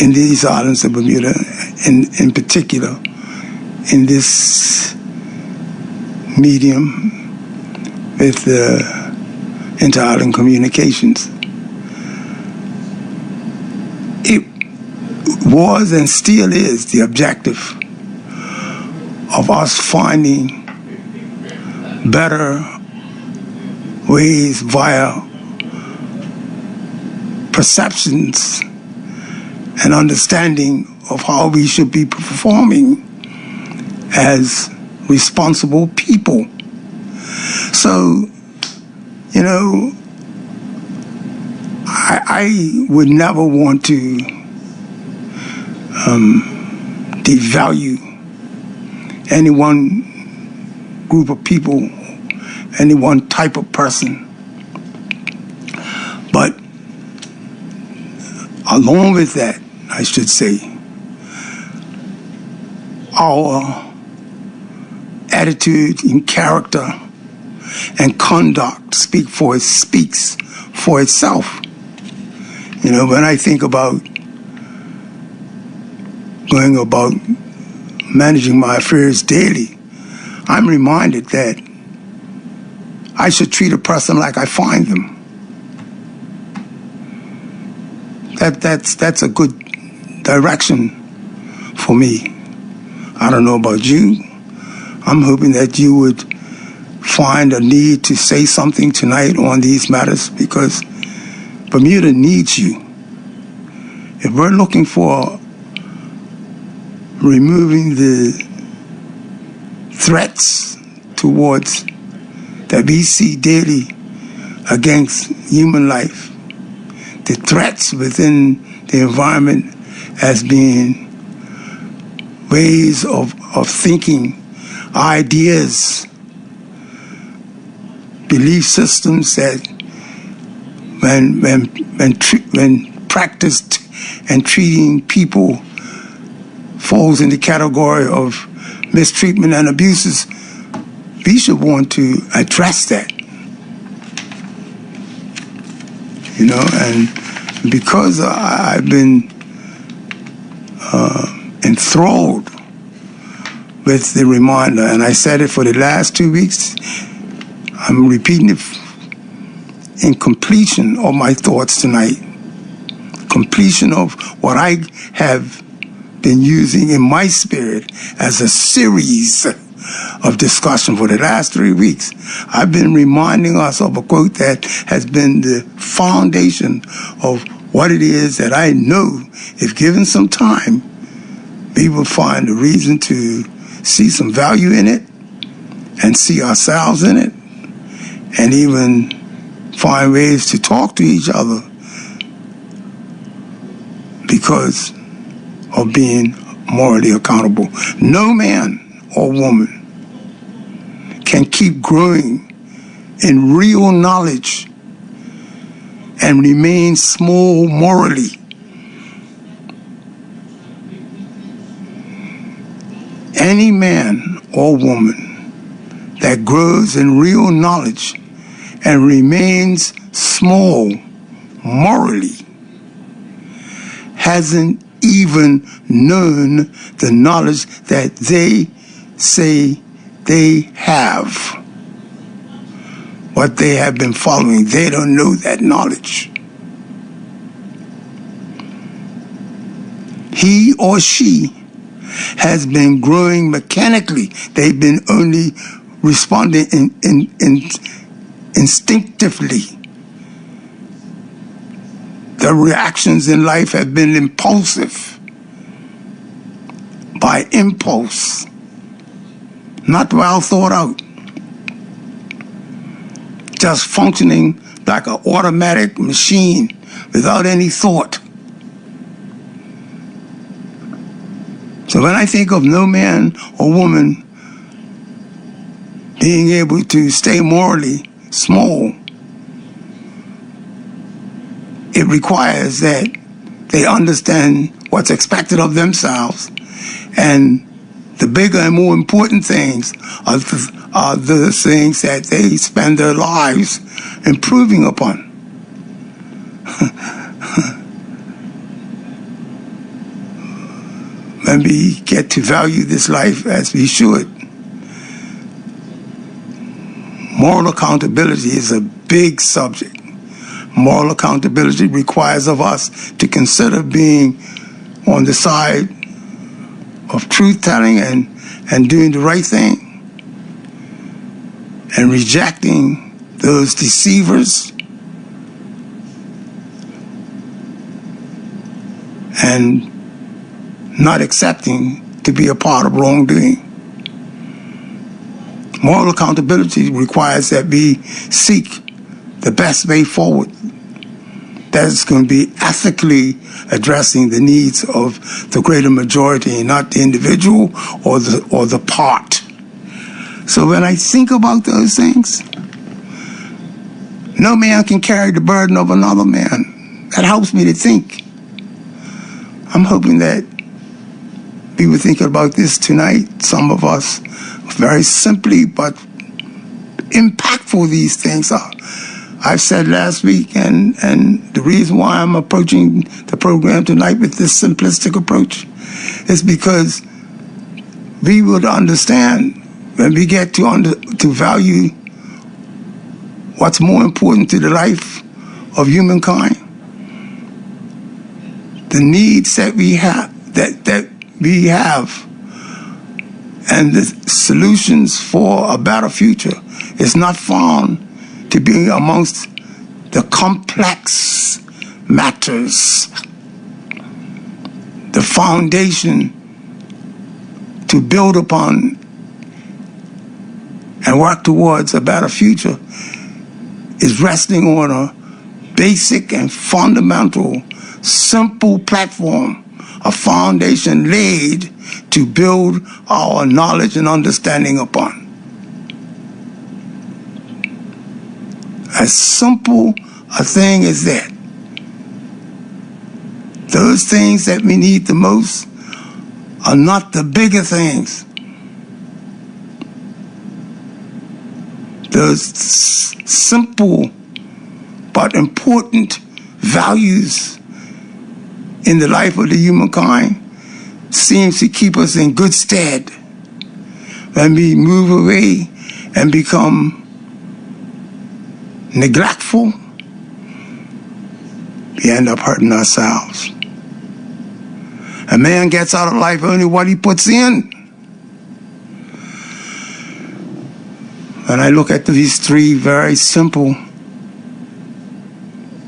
in these islands of Bermuda, in particular, in this medium with the inter-island communications. It was and still is the objective of us finding better ways via perceptions and understanding of how we should be performing as responsible people. So, you know, I would never want to devalue any one group of people, any one type of person. But along with that, I should say, our attitude and character and conduct speaks for itself. You know, when I think about going about managing my affairs daily, I'm reminded that I should treat a person like I find them. That's a good direction for me. I don't know about you. I'm hoping that you would find a need to say something tonight on these matters, because Bermuda needs you. If we're looking for removing the threats towards that we see daily against human life, the threats within the environment as being ways of thinking, ideas, belief systems that when practiced and treating people falls in the category of mistreatment and abuses, we should want to address that. You know, and because I've been enthralled with the reminder, and I said it for the last 2 weeks, I'm repeating it in completion of my thoughts tonight, completion of what I have been using in my spirit as a series of discussion for the last 3 weeks. I've been reminding us of a quote that has been the foundation of what it is that I know, if given some time, we will find a reason to see some value in it and see ourselves in it, and even find ways to talk to each other because of being morally accountable. No man or woman can keep growing in real knowledge and remain small morally. Any man or woman that grows in real knowledge and remains small morally hasn't even known the knowledge that they say they have. What they have been following, they don't know that knowledge. He or she has been growing mechanically. They've been only responding instinctively. Their reactions in life have been impulsive, by impulse, not well thought out, just functioning like an automatic machine without any thought. So when I think of no man or woman being able to stay morally small, it requires that they understand what's expected of themselves, and the bigger and more important things are the things that they spend their lives improving upon. and we get to value this life as we should. Moral accountability is a big subject. Moral accountability requires of us to consider being on the side of truth-telling and doing the right thing, and rejecting those deceivers and not accepting to be a part of wrongdoing. Moral accountability requires that we seek the best way forward that's going to be ethically addressing the needs of the greater majority, not the individual or the part. So when I think about those things, no man can carry the burden of another man. That helps me to think. I'm hoping that we were thinking about this tonight, some of us, very simply, but impactful these things are. I've said last week, and the reason why I'm approaching the program tonight with this simplistic approach is because we would understand when we get to value what's more important to the life of humankind, the needs that we have, and the solutions for a better future is not found to be amongst the complex matters. The foundation to build upon and work towards a better future is resting on a basic and fundamental, simple platform, a foundation laid to build our knowledge and understanding upon. As simple a thing as that. Those things that we need the most are not the bigger things. Those simple but important values in the life of the humankind seems to keep us in good stead. When we move away and become neglectful, we end up hurting ourselves. A man gets out of life only what he puts in. When I look at these three very simple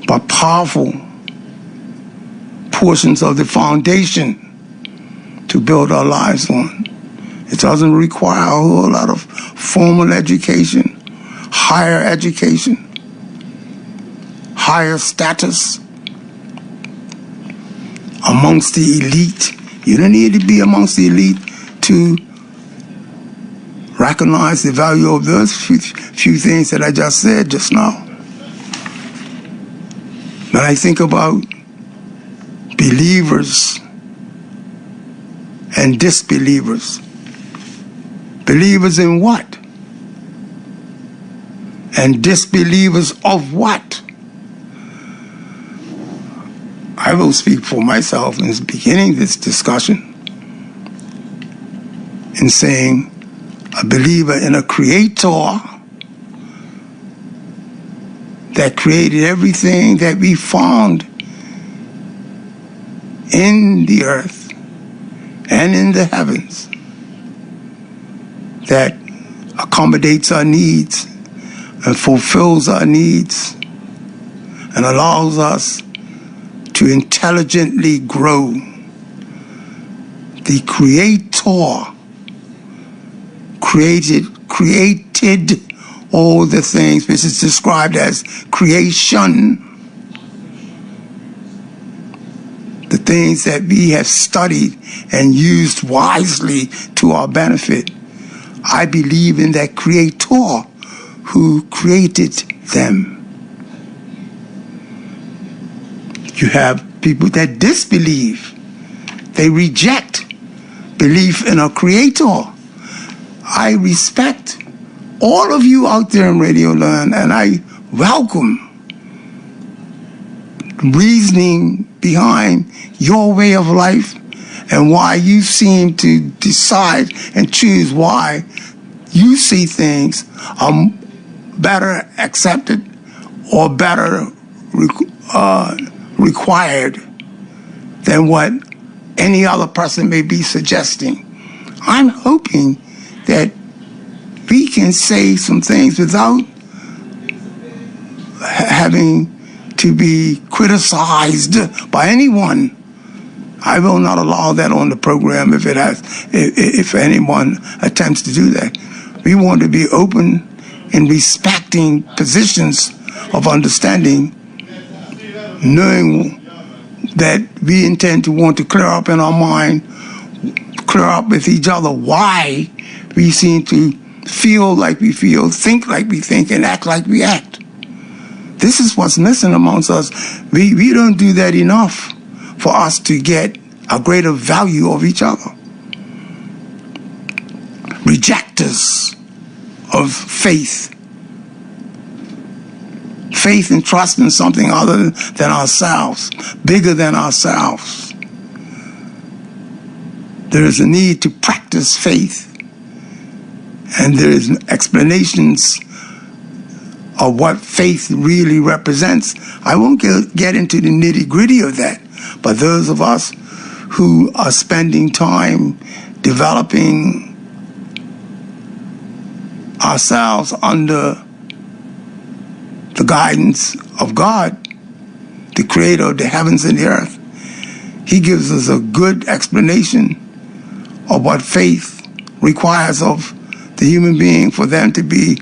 but powerful portions of the foundation to build our lives on, it doesn't require a whole lot of formal education, higher education, higher status amongst the elite. You don't need to be amongst the elite to recognize the value of those few things that I just said just now. When I think about believers and disbelievers, believers in what? And disbelievers of what? I will speak for myself in beginning this discussion in saying a believer in a creator that created everything that we found in the earth and in the heavens, that accommodates our needs and fulfills our needs and allows us to intelligently grow. The Creator created all the things which is described as creation. The things that we have studied and used wisely to our benefit. I believe in that Creator who created them. You have people that disbelieve. They reject belief in a Creator. I respect all of you out there in Radio Land, and I welcome reasoning behind your way of life and why you seem to decide and choose why you see things are better accepted or better required than what any other person may be suggesting. I'm hoping that we can say some things without having to be criticized by anyone. I will not allow that on the program if anyone attempts to do that. We want to be open in respecting positions of understanding, knowing that we intend to want to clear up in our mind, clear up with each other why we seem to feel like we feel, think like we think, and act like we act. This is what's missing amongst us. We don't do that enough for us to get a greater value of each other. Rejectors of faith. Faith and trust in something other than ourselves, bigger than ourselves. There is a need to practice faith, and there is explanations of what faith really represents. I won't get into the nitty-gritty of that, but those of us who are spending time developing ourselves under the guidance of God, the creator of the heavens and the earth, he gives us a good explanation of what faith requires of the human being for them to be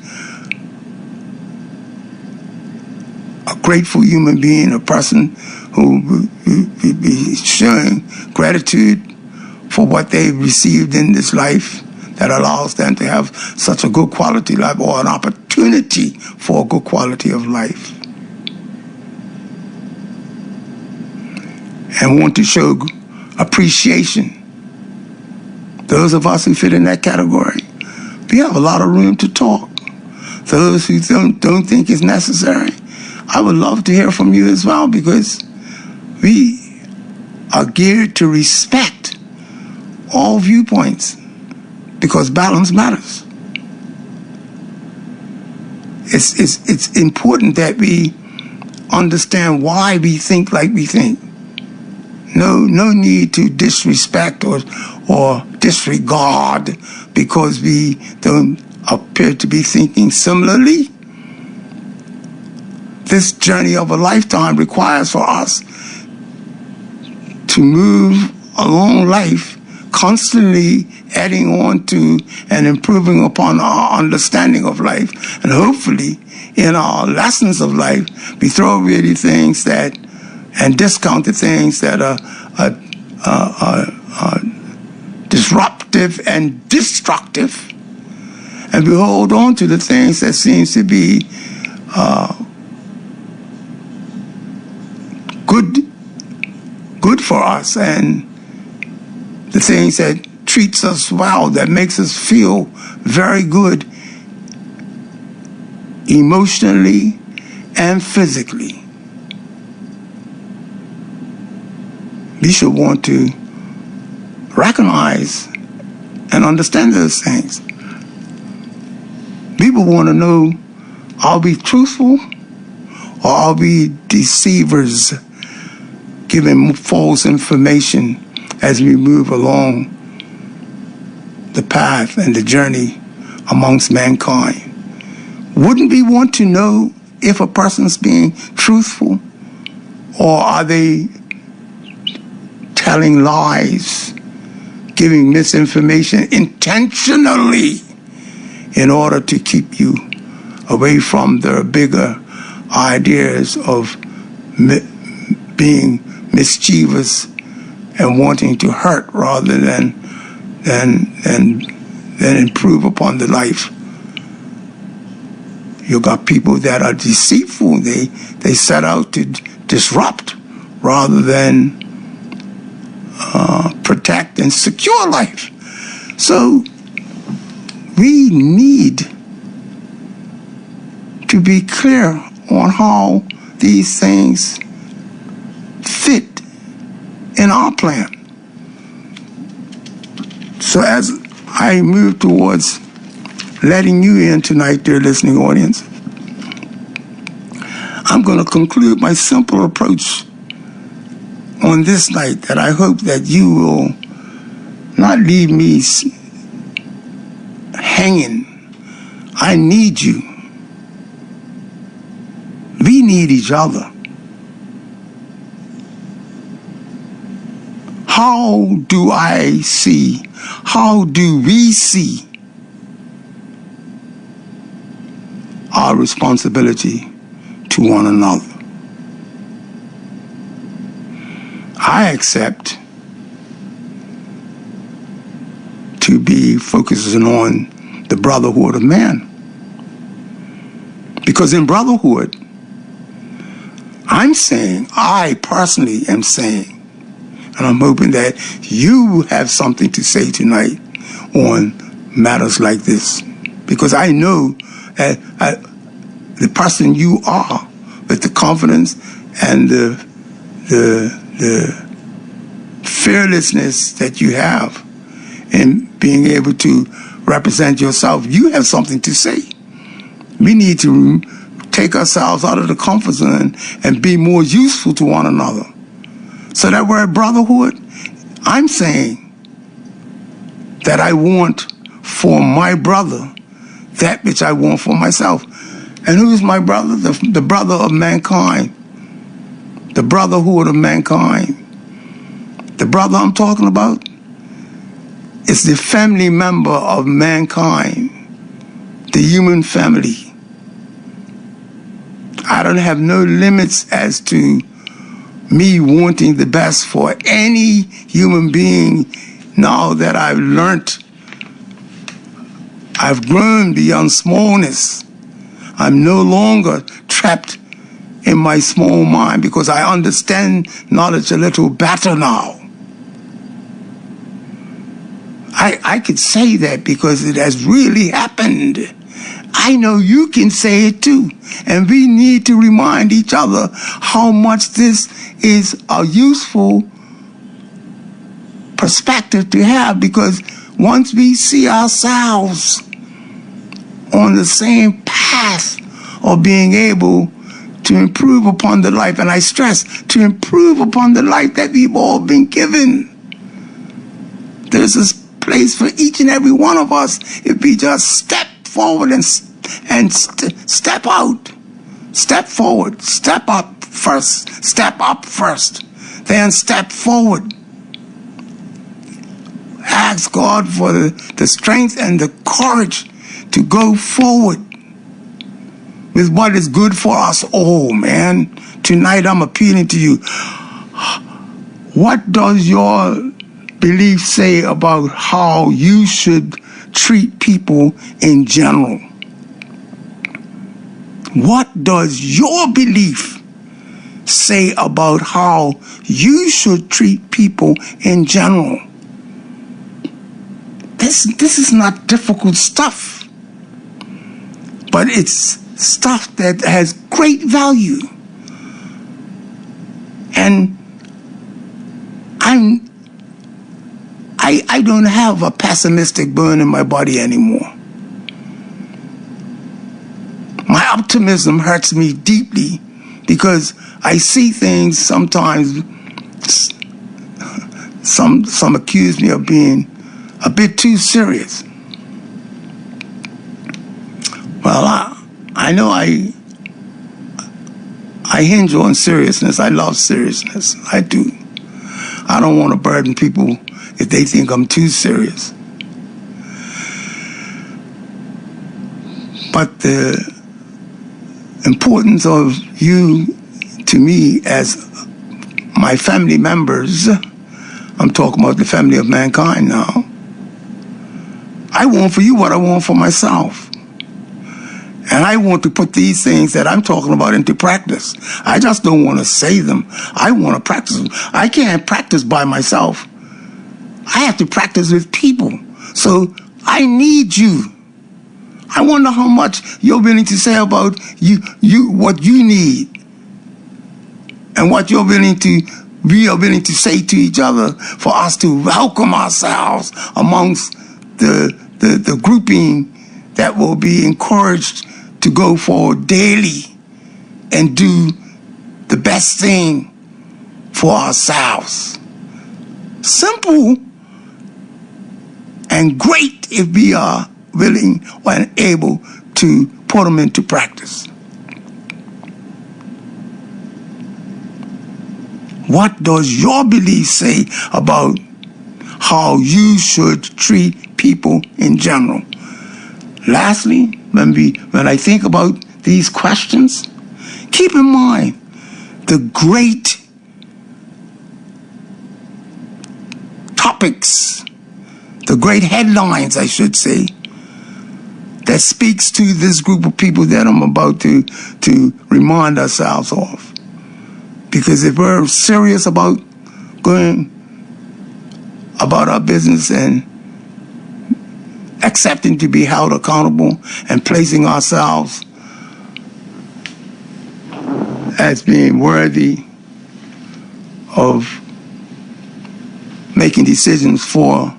a grateful human being, a person who will be showing gratitude for what they've received in this life that allows them to have such a good quality life, or an opportunity for a good quality of life. And want to show appreciation. Those of us who fit in that category, we have a lot of room to talk. Those who don't think it's necessary, I would love to hear from you as well, because we are geared to respect all viewpoints, because balance matters. It's important that we understand why we think like we think. No need to disrespect or disregard because we don't appear to be thinking similarly. This journey of a lifetime requires for us to move along life, constantly adding on to and improving upon our understanding of life. And hopefully, in our lessons of life, we throw away the things that, and discount the things that are disruptive and destructive. And we hold on to the things that seems to be good for us, and the things that treats us well, that makes us feel very good emotionally and physically. We should want to recognize and understand those things. People want to know, are we truthful or are we deceivers, giving false information as we move along the path and the journey amongst mankind? Wouldn't we want to know if a person's being truthful, or are they telling lies, giving misinformation intentionally in order to keep you away from their bigger ideas of being mischievous and wanting to hurt rather than improve upon the life? You got people that are deceitful. They set out to disrupt rather than protect and secure life. So we need to be clear on how these things fit in our plan. So as I move towards letting you in tonight, dear listening audience, I'm going to conclude my simple approach on this night, that I hope that you will not leave me hanging. I need you. We need each other. How do I see, how do we see our responsibility to one another? I accept to be focusing on the brotherhood of man. Because in brotherhood, I personally am saying, and I'm hoping that you have something to say tonight on matters like this. Because I know that the person you are, with the confidence and the fearlessness that you have in being able to represent yourself, you have something to say. We need to take ourselves out of the comfort zone and be more useful to one another. So that word brotherhood, I'm saying that I want for my brother that which I want for myself. And who's my brother? The brother of mankind. The brotherhood of mankind. The brother I'm talking about is the family member of mankind, the human family. I don't have no limits as to me wanting the best for any human being now that I've learned. I've grown beyond smallness. I'm no longer trapped in my small mind because I understand knowledge a little better now. I could say that because it has really happened. I know you can say it too. And we need to remind each other how much this is a useful perspective to have, because once we see ourselves on the same path of being able to improve upon the life, and I stress, to improve upon the life that we've all been given. There's a place for each and every one of us if we just step forward and step out. Step forward, step up first, then step forward. Ask God for the strength and the courage to go forward with what is good for us all, man. Tonight I'm appealing to you. What does your belief say about how you should treat people in general? What does your belief say about how you should treat people in general? This is not difficult stuff, but it's stuff that has great value. And I don't have a pessimistic burn in my body anymore. My optimism hurts me deeply because I see things sometimes. Some accuse me of being a bit too serious. Well, I know I hinge on seriousness. I love seriousness. I do. I don't want to burden people if they think I'm too serious. But the importance of you to me as my family members, I'm talking about the family of mankind now, I want for you what I want for myself. And I want to put these things that I'm talking about into practice. I just don't want to say them. I want to practice them. I can't practice by myself. I have to practice with people. So I need you. I wonder how much you're willing to say about you what you need and what you're willing to we are willing to say to each other for us to welcome ourselves amongst the grouping that will be encouraged to go forward daily and do the best thing for ourselves. Simple and great if we are willing and able to put them into practice. What does your belief say about how you should treat people in general? Lastly, when I think about these questions, keep in mind the great topics, the great headlines, I should say, that speaks to this group of people that I'm about to remind ourselves of. Because if we're serious about going about our business and accepting to be held accountable and placing ourselves as being worthy of making decisions for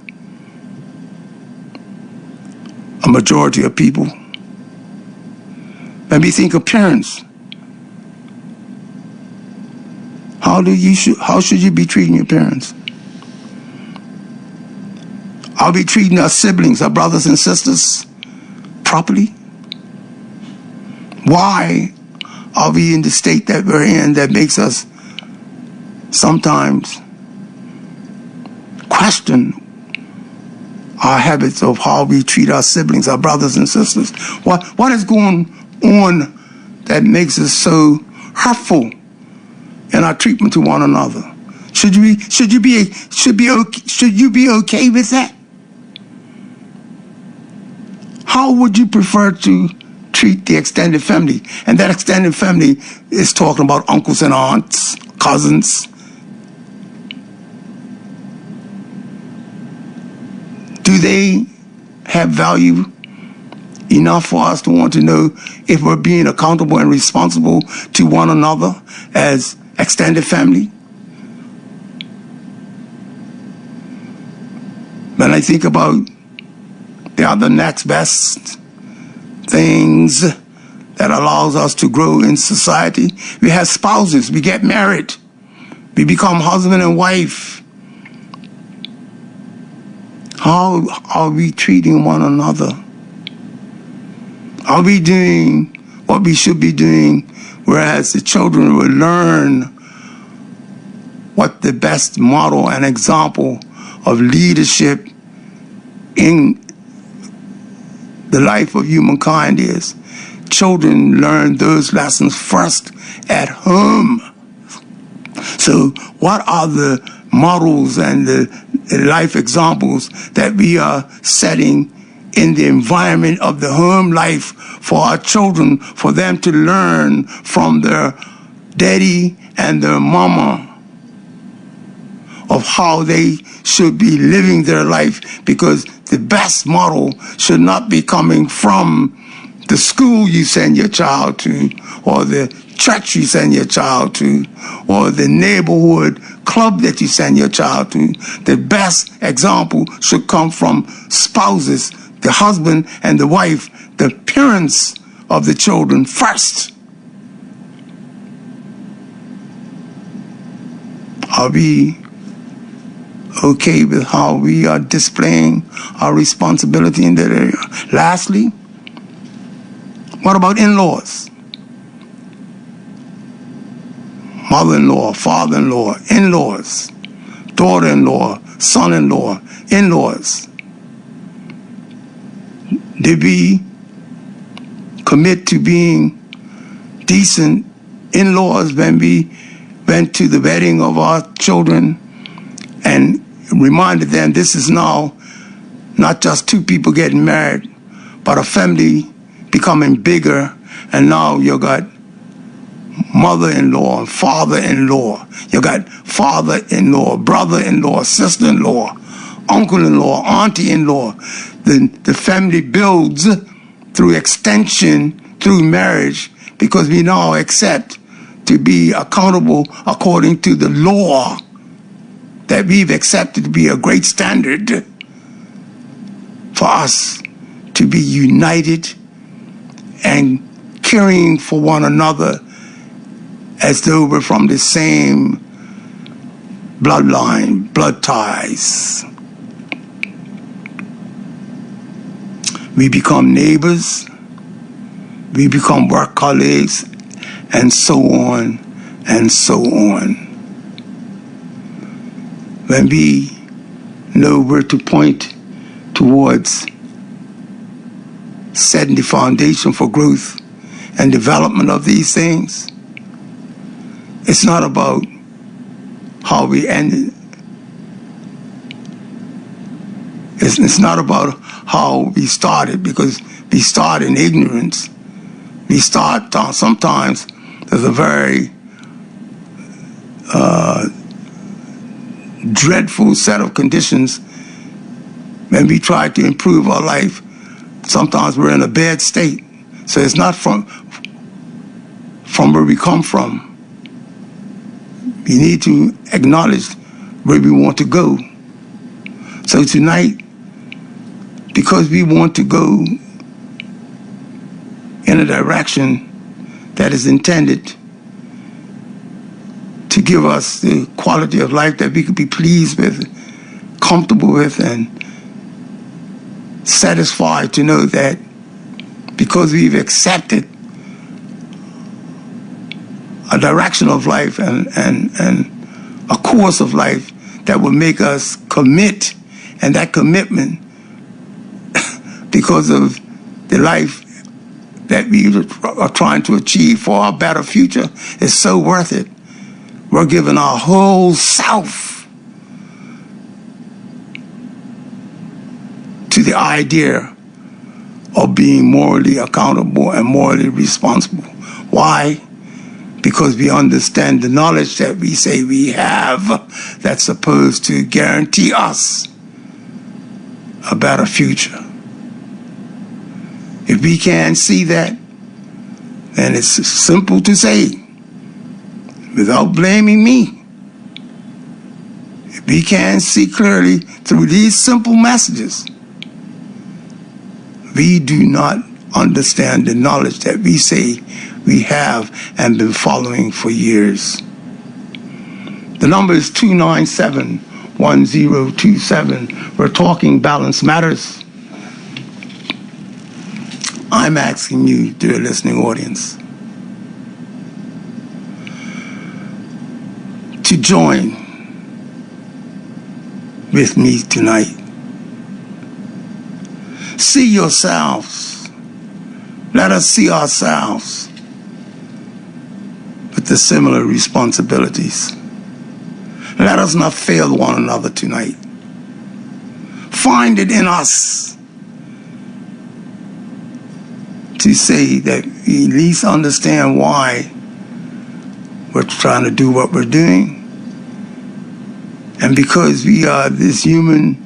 a majority of people, let me think of parents. How should you be treating your parents? Are we treating our siblings, our brothers and sisters, properly? Why are we in the state that we're in that makes us sometimes question our habits of how we treat our siblings, our brothers and sisters? What is going on that makes us so hurtful in our treatment to one another? Should you be okay with that? How would you prefer to treat the extended family? And that extended family is talking about uncles and aunts, cousins. Do they have value enough for us to want to know if we're being accountable and responsible to one another as extended family? When I think about the other next best things that allows us to grow in society, we have spouses, we get married, we become husband and wife. How are we treating one another? Are we doing what we should be doing, whereas the children will learn what the best model and example of leadership in the life of humankind is? Children learn those lessons first at home. So what are the models and the life examples that we are setting in the environment of the home life for our children, for them to learn from their daddy and their mama of how they should be living their life? Because the best model should not be coming from the school you send your child to, or the church you send your child to, or the neighborhood club that you send your child to. The best example should come from spouses, the husband and the wife, the parents of the children first. Are we okay with how we are displaying our responsibility in that area? Lastly, what about in-laws? Mother-in-law, father-in-law, in-laws, daughter-in-law, son-in-law, in-laws. Did we commit to being decent in-laws when we went to the wedding of our children and reminded them this is now not just two people getting married, but a family becoming bigger, and now you got mother-in-law, father-in-law. You got father-in-law, brother-in-law, sister-in-law, uncle-in-law, auntie-in-law. The family builds through extension, through marriage, because we now accept to be accountable according to the law that we've accepted to be a great standard for us to be united and caring for one another as though we're from the same bloodline, blood ties. We become neighbors, we become work colleagues, and so on and so on. When we know where to point towards setting the foundation for growth and development of these things, it's not about how we ended. It's not about how we started, because we start in ignorance. We start, sometimes there's a very dreadful set of conditions when we try to improve our life. Sometimes we're in a bad state. So it's not from where we come from. We need to acknowledge where we want to go. So tonight, because we want to go in a direction that is intended to give us the quality of life that we could be pleased with, comfortable with, and satisfied to know that because we've accepted a direction of life and a course of life that will make us commit, and that commitment, because of the life that we are trying to achieve for our better future, is so worth it. We're giving our whole self to the idea of being morally accountable and morally responsible. Why? Because we understand the knowledge that we say we have that's supposed to guarantee us a better future. If we can't see that, then it's simple to say, without blaming me, if we can't see clearly through these simple messages, we do not understand the knowledge that we say we have and been following for years. The number is 297-1027. We're talking Balance Matters. I'm asking you, dear listening audience, to join with me tonight. See yourselves. Let us see ourselves with the similar responsibilities. Let us not fail one another tonight. Find it in us to say that we at least understand why we're trying to do what we're doing. And because we are this human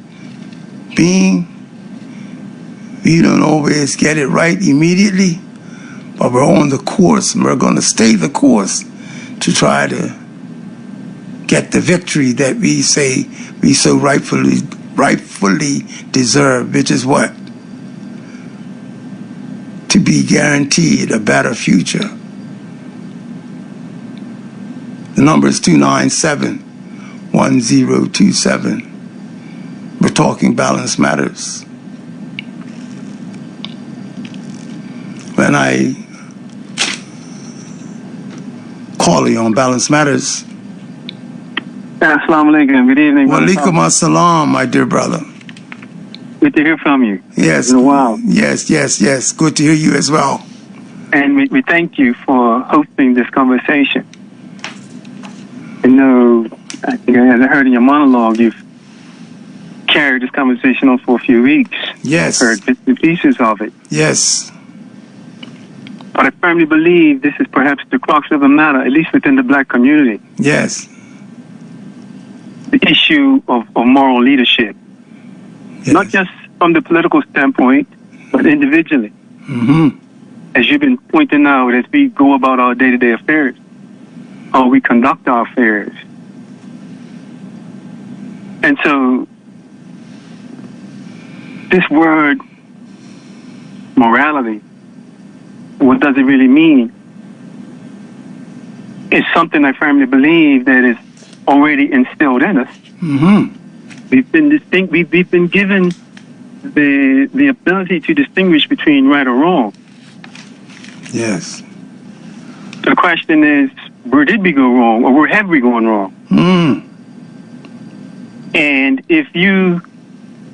being, we don't always get it right immediately, but we're on the course, and we're going to stay the course to try to get the victory that we say we so rightfully deserve, which is what? To be guaranteed a better future. The number is 297-1027. We're talking Balance Matters. When I call you on Balance Matters. Assalamu alaikum. Good evening. Wa alaikum assalam, my dear brother. Good to hear from you. Yes. It's been a while. Yes. Good to hear you as well. And we thank you for hosting this conversation. I know, as I heard in your monologue, you've carried this conversation on for a few weeks. Yes. I've heard bits and pieces of it. Yes. But I firmly believe this is perhaps the crux of the matter, at least within the black community. Yes. The issue of moral leadership. Yes. Not just from the political standpoint, but individually. Mm-hmm. As you've been pointing out, as we go about our day-to-day affairs. how we conduct our affairs. And so this word, morality, what does it really mean? It's something I firmly believe that is already instilled in us. Mm-hmm. We've been given the ability to distinguish between right or wrong. Yes. The question is, where did we go wrong, or where have we gone wrong? Mm. And if you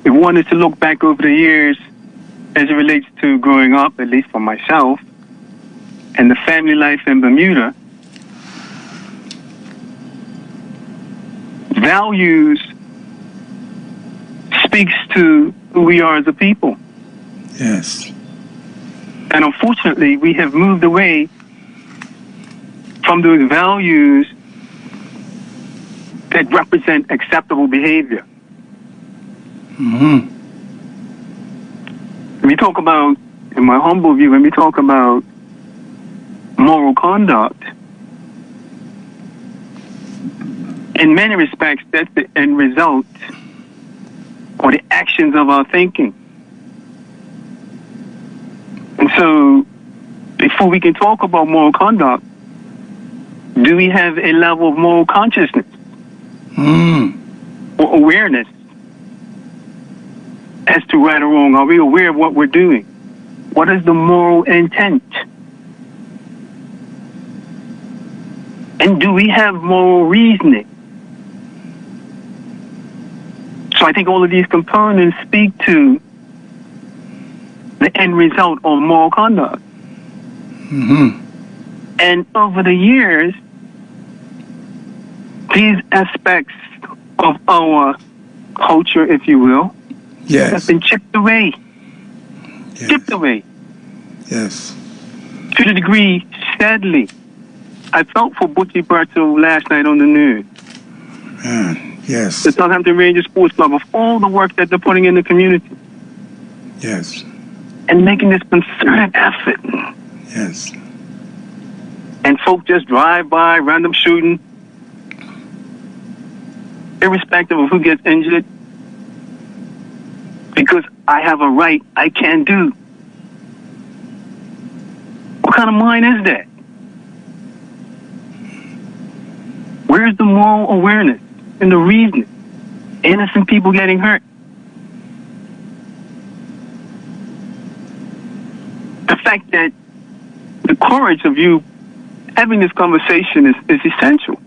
wanted to look back over the years as it relates to growing up, at least for myself, and the family life in Bermuda, values speaks to who we are as a people. Yes. And unfortunately, we have moved away from those values that represent acceptable behavior. Mm-hmm. When we talk about, in my humble view, when we talk about moral conduct, in many respects, that's the end result or the actions of our thinking. And so, before we can talk about moral conduct, do we have a level of moral consciousness or awareness as to right or wrong? Are we aware of what we're doing? What is the moral intent? And do we have moral reasoning? So I think all of these components speak to the end result of moral conduct. Mm-hmm. And over the years, these aspects of our culture, if you will, have been chipped away. Yes. Chipped away. Yes. To the degree, sadly, I felt for Butchie Berto last night on the news. Yes. The Southampton Rangers Sports Club, of all the work that they're putting in the community. Yes. And making this concerted effort. Yes. And folk just drive by, random shooting, irrespective of who gets injured, because I have a right I can do. What kind of mind is that? Where's the moral awareness and the reason? Innocent people getting hurt. The fact that the courage of you having this conversation is essential.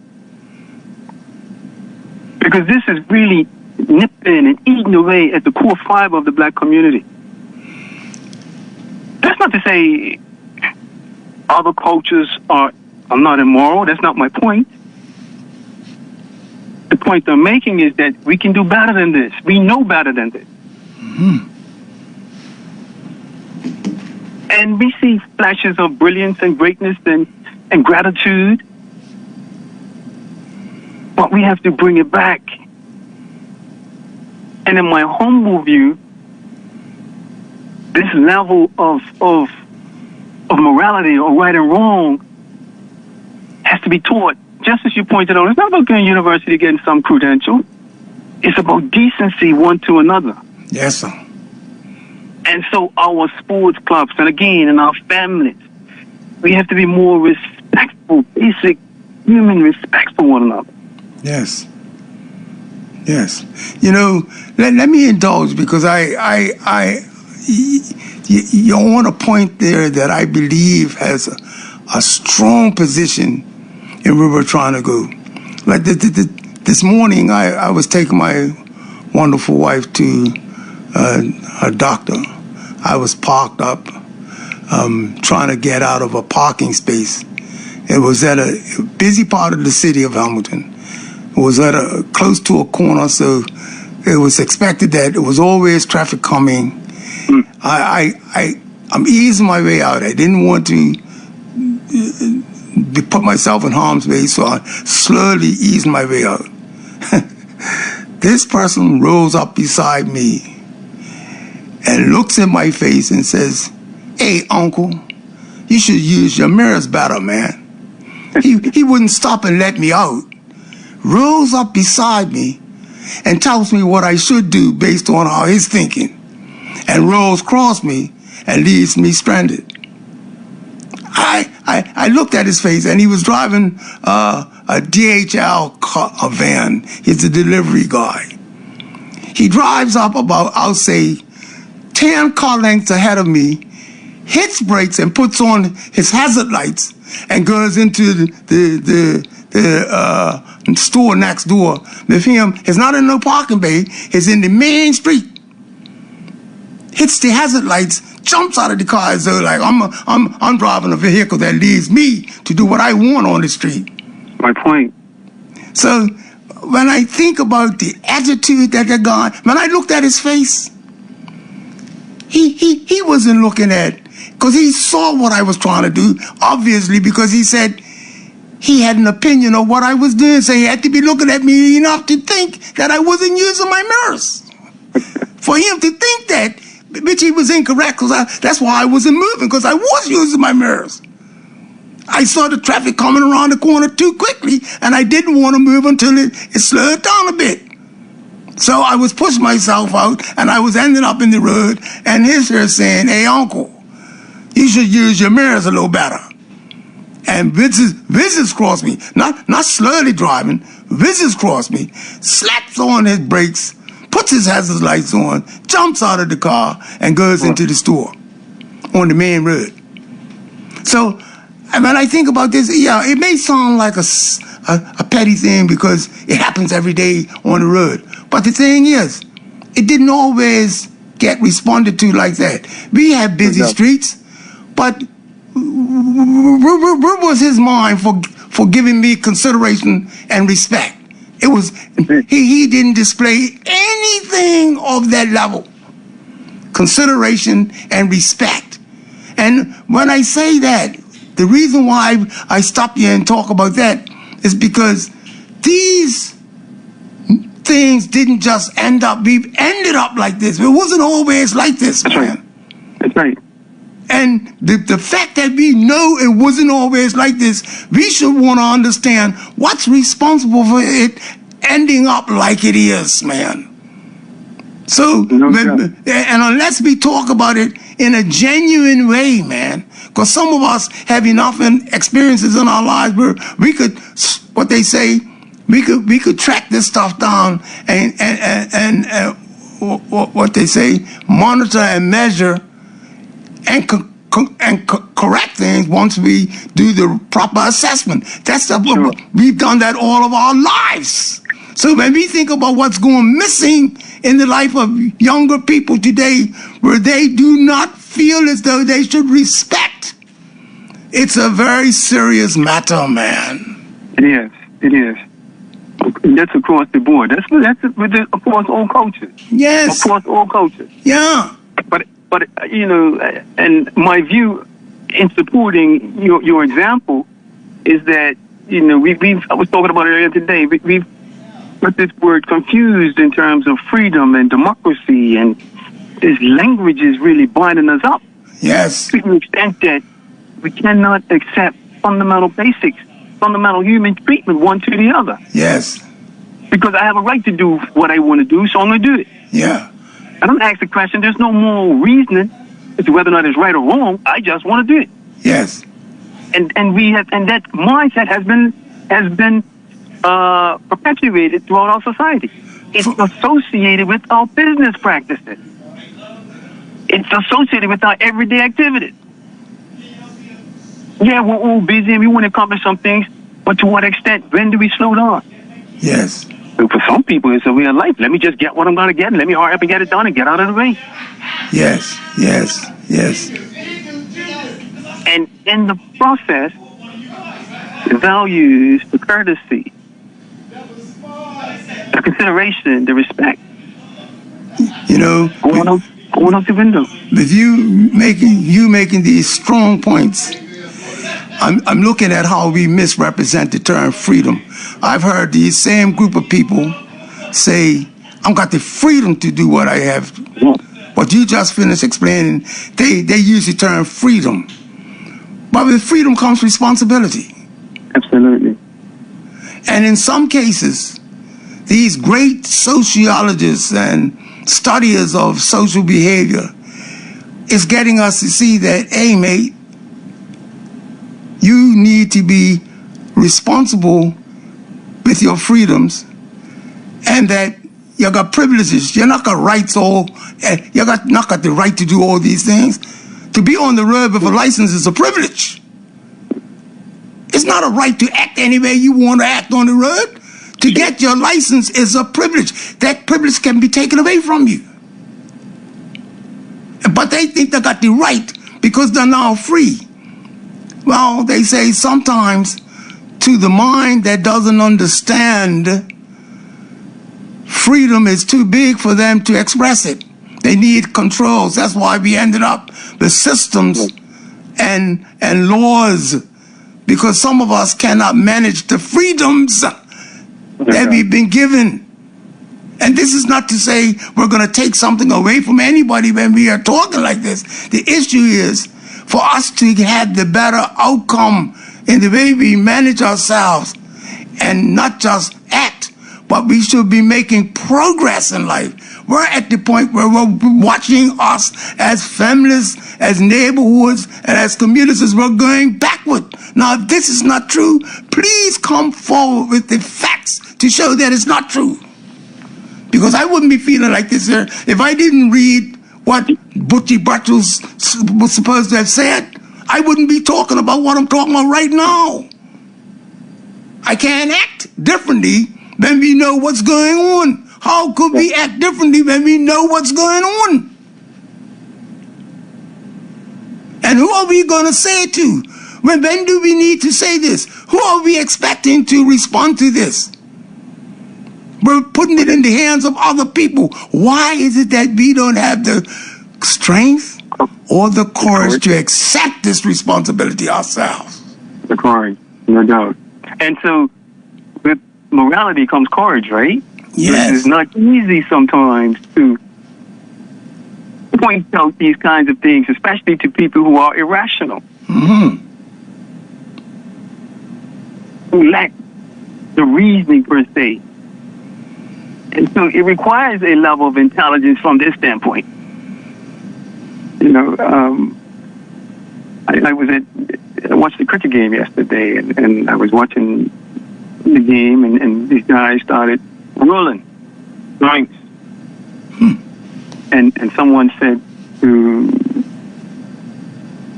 Because this is really nipping and eating away at the core fiber of the black community. That's not to say other cultures are not immoral. That's not my point. The point I'm making is that we can do better than this. We know better than this. Mm-hmm. And we see flashes of brilliance and greatness and gratitude. But we have to bring it back. And in my humble view, this level of morality or right and wrong has to be taught. Just as you pointed out, it's not about going to university getting some credential. It's about decency one to another. Yes, sir. And so our sports clubs, and again, in our families, we have to be more respectful, basic human respect for one another. Yes. Yes. You know, let me indulge, because you're on a point there that I believe has a strong position in where we're trying to go. Like this morning, I was taking my wonderful wife to her doctor. I was parked up, trying to get out of a parking space. It was at a busy part of the city of Hamilton. It was close to a corner, so it was expected that it was always traffic coming. I'm easing my way out. I didn't want to put myself in harm's way, so I slowly eased my way out. This person rolls up beside me and looks in my face and says, "Hey, uncle, you should use your mirrors better, man." he wouldn't stop and let me out. Rolls up beside me and tells me what I should do based on how he's thinking, and rolls across me and leaves me stranded. I looked at his face, and he was driving a DHL a van. He's a delivery guy. He drives up about, I'll say, 10 car lengths ahead of me, hits brakes and puts on his hazard lights and goes into the store next door with him. It's not in no parking bay. It's in the main street. Hits the hazard lights, jumps out of the car as though like I'm driving a vehicle that leads me to do what I want on the street. My point. So when I think about the attitude that the guy, when I looked at his face, he wasn't looking at, because he saw what I was trying to do, obviously, because he said he had an opinion of what I was doing, so he had to be looking at me enough to think that I wasn't using my mirrors. For him to think that, which he was incorrect, because that's why I wasn't moving, because I was using my mirrors. I saw the traffic coming around the corner too quickly, and I didn't want to move until it slowed down a bit. So I was pushing myself out, and I was ending up in the road, and his here saying, "Hey, uncle, you should use your mirrors a little better." And visits crossed me, not slowly driving, visits crossed me, slaps on his brakes, puts his hazard lights on, jumps out of the car, and goes into the store on the main road. So when I think about this, yeah, it may sound like a petty thing because it happens every day on the road. But the thing is, it didn't always get responded to like that. We have busy streets, but where was his mind for giving me consideration and respect? It was he didn't display anything of that level, consideration and respect. And when I say that, the reason why I stop here and talk about that is because these things didn't just end up, we ended up like this. It wasn't always like this, That's man. Right. That's right. And the fact that we know it wasn't always like this, we should want to understand what's responsible for it ending up like it is, man. So, and unless we talk about it in a genuine way, man, because some of us have enough experiences in our lives where we could, what they say, we could track this stuff down and what they say, monitor and measure and correct things once we do the proper assessment. That's we've done that all of our lives. So when we think about what's going missing in the life of younger people today, where they do not feel as though they should respect, it's a very serious matter, man. It is. It is. That's across the board. That's across all cultures. Yes. Across all cultures. Yeah. But you know, and my view in supporting your example is that, you know, I was talking about it earlier today. We've got this word confused in terms of freedom and democracy, and this language is really binding us up. Yes. To the extent that we cannot accept fundamental basics, fundamental human treatment one to the other. Yes. Because I have a right to do what I want to do, so I'm going to do it. Yeah. I don't ask the question. There's no moral reasoning as to whether or not it's right or wrong. I just want to do it. Yes. And that mindset has been perpetuated throughout our society. It's associated with our business practices. It's associated with our everyday activities. Yeah, we're all busy and we want to accomplish some things, but to what extent? When do we slow down? Yes. For some people, it's a way of life. Let me just get what I'm going to get, and let me hurry up and get it done and get out of the way. Yes, yes, yes. And in the process, the values, the courtesy, the consideration, the respect, you know, going out the window. With you making these strong points, I'm looking at how we misrepresent the term freedom. I've heard these same group of people say, I've got the freedom to do what I have. What you just finished explaining, they use the term freedom. But with freedom comes responsibility. Absolutely. And in some cases, these great sociologists and studiers of social behavior is getting us to see that, hey, mate, you need to be responsible with your freedoms, and that you got privileges. You not got rights not got the right to do all these things. To be on the road with a license is a privilege. It's not a right to act any way you want to act on the road. To get your license is a privilege. That privilege can be taken away from you. But they think they got the right because they're now free. Well, they say sometimes to the mind that doesn't understand, freedom is too big for them to express it. They need controls. That's why we ended up with systems and laws, because some of us cannot manage the freedoms that we've been given. And this is not to say we're going to take something away from anybody when we are talking like this. The issue is for us to have the better outcome in the way we manage ourselves and not just act, but we should be making progress in life. We're at the point where we're watching us as families, as neighborhoods, and as communities, we're going backward. Now, if this is not true, please come forward with the facts to show that it's not true. Because I wouldn't be feeling like this here if I didn't read what Butchie Buttles was supposed to have said. I wouldn't be talking about what I'm talking about right now. I can't act differently when we know what's going on. How could we act differently when we know what's going on? And who are we going to say it to? When do we need to say this? Who are we expecting to respond to this? We're putting it in the hands of other people. Why is it that we don't have the strength or the courage to accept this responsibility ourselves? The courage, no doubt. And so with morality comes courage, right? Yes. It's not easy sometimes to point out these kinds of things, especially to people who are irrational, who lack the reasoning per se. And so it requires a level of intelligence from this standpoint. You know, I watched the cricket game yesterday, and I was watching the game, and these guys started rolling drinks. And someone said to